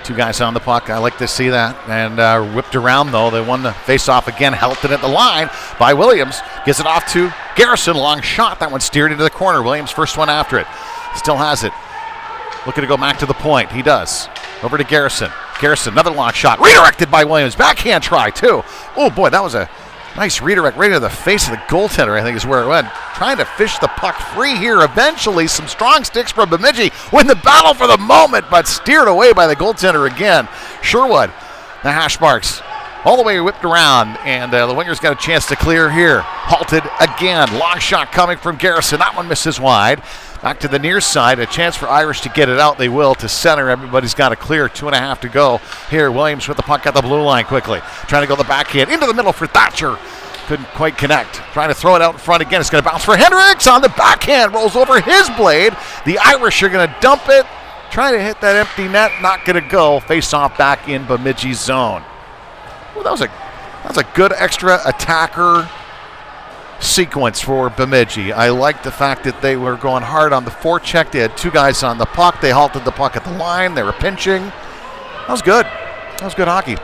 2 guys on the puck. I like to see that. And whipped around, though. They won the face-off again. Helped it at the line by Williams. Gives it off to Garrison. Long shot. That one steered into the corner. Williams first one after it. Still has it. Looking to go back to the point. He does. Over to Garrison. Garrison, another long shot. Redirected by Williams. Backhand try, too. Oh, boy, that was a nice redirect right into the face of the goaltender, I think is where it went. Trying to fish the puck free here. Eventually, some strong sticks from Bemidji. Win the battle for the moment, but steered away by the goaltender again. Sherwood, the hash marks, all the way whipped around, and the winger's got a chance to clear here. Halted again. Long shot coming from Garrison. That one misses wide. Back to the near side. A chance for Irish to get it out. They will to center. Everybody's got to clear. 2.5 to go. Here, Williams with the puck at the blue line quickly. Trying to go the backhand into the middle for Thatcher. Couldn't quite connect. Trying to throw it out in front again. It's going to bounce for Hendricks on the backhand. Rolls over his blade. The Irish are going to dump it. Trying to hit that empty net. Not going to go. Face off back in Bemidji's zone. Well, that was a good extra attacker sequence for Bemidji. I like the fact that they were going hard on the forecheck. They had 2 guys on the puck. They halted the puck at the line. They were pinching. That was good. That was good hockey.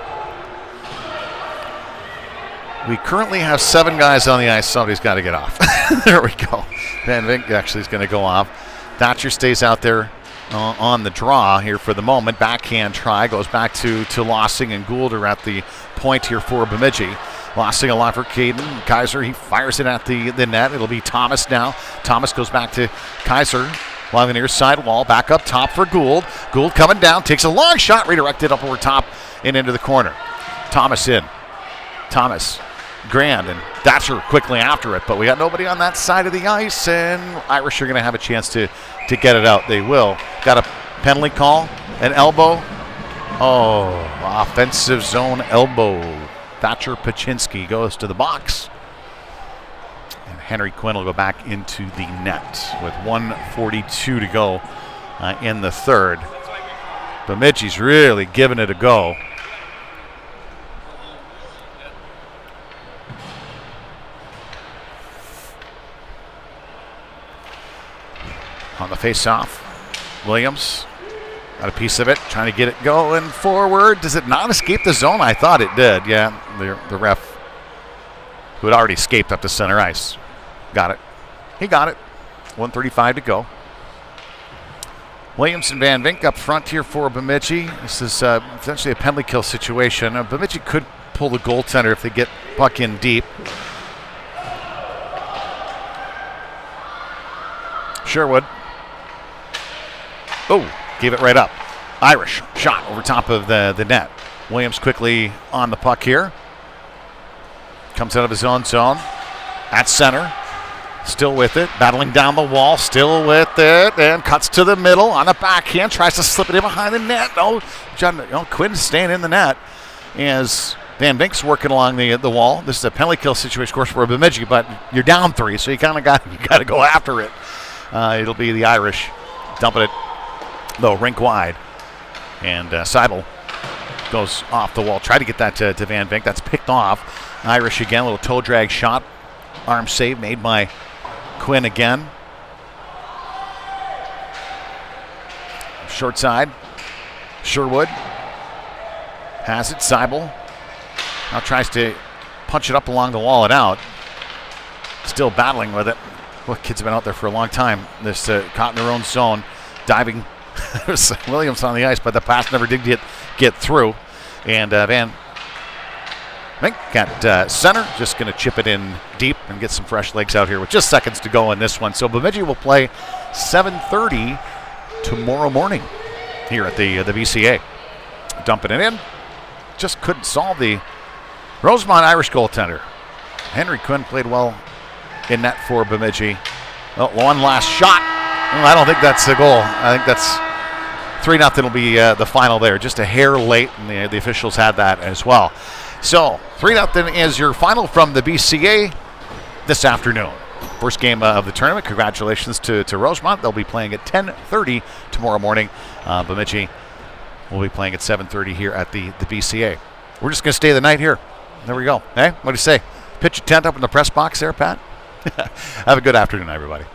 We currently have 7 guys on the ice. Somebody's got to get off. There we go. Van Vink actually is going to go off. Thatcher stays out there on the draw here for the moment. Backhand try. Goes back to Lossing, and Gould are at the point here for Bemidji. Lossing a lot for Caden. Kaiser, he fires it at the net. It'll be Thomas now. Thomas goes back to Kaiser along the near side wall. Back up top for Gould. Gould coming down. Takes a long shot. Redirected up over top and into the corner. Thomas in. Thomas. Grand and Thatcher quickly after it. But we got nobody on that side of the ice. And Irish are going to have a chance to get it out. They will. Got a penalty call. An elbow. Oh, offensive zone elbow. Thatcher Pachinski goes to the box. And Henry Quinn will go back into the net with 1:42 to go in the third. Bemidji's really giving it a go. On the face-off, Williams got a piece of it, trying to get it going forward. Does it not escape the zone? I thought it did. Yeah, the ref who had already escaped up to center ice. Got it. He got it. 1:35 to go. Williams and Van Vink up front here for Bemidji. This is essentially a penalty kill situation. Bemidji could pull the goaltender if they get puck in deep. Sherwood. Oh, gave it right up. Irish shot over top of the net. Williams quickly on the puck here. Comes out of his own zone. At center. Still with it. Battling down the wall. Still with it. And cuts to the middle on the backhand. Tries to slip it in behind the net. Quinn's staying in the net as Van Vink's working along the wall. This is a penalty kill situation, of course, for Bemidji, but you're down 3, so you kind of got to go after it. It'll be the Irish dumping it, though, rink wide. And Seibel goes off the wall. Try to get that to Van Vink. That's picked off. Irish again, a little toe drag shot. Arm save made by Quinn again. Short side. Sherwood has it. Seibel now tries to punch it up along the wall and out. Still battling with it. Well, kids have been out there for a long time. This caught in their own zone. Diving. There's Williams on the ice, but the pass never did get through. And Van Vink at center, just going to chip it in deep and get some fresh legs out here with just seconds to go in this one. So Bemidji will play 7:30 tomorrow morning here at the BCA. Dumping it in. Just couldn't solve the Rosemount Irish goaltender. Henry Quinn played well in net for Bemidji. Oh, one last shot. Well, I don't think that's a goal. I think that's 3-0 will be the final there. Just a hair late, and the officials had that as well. So 3-0 is your final from the BCA this afternoon. First game of the tournament. Congratulations to Rosemount. They'll be playing at 10:30 tomorrow morning. Bemidji will be playing at 7:30 here at the BCA. We're just going to stay the night here. There we go. Hey, what do you say? Pitch a tent up in the press box there, Pat? Have a good afternoon, everybody.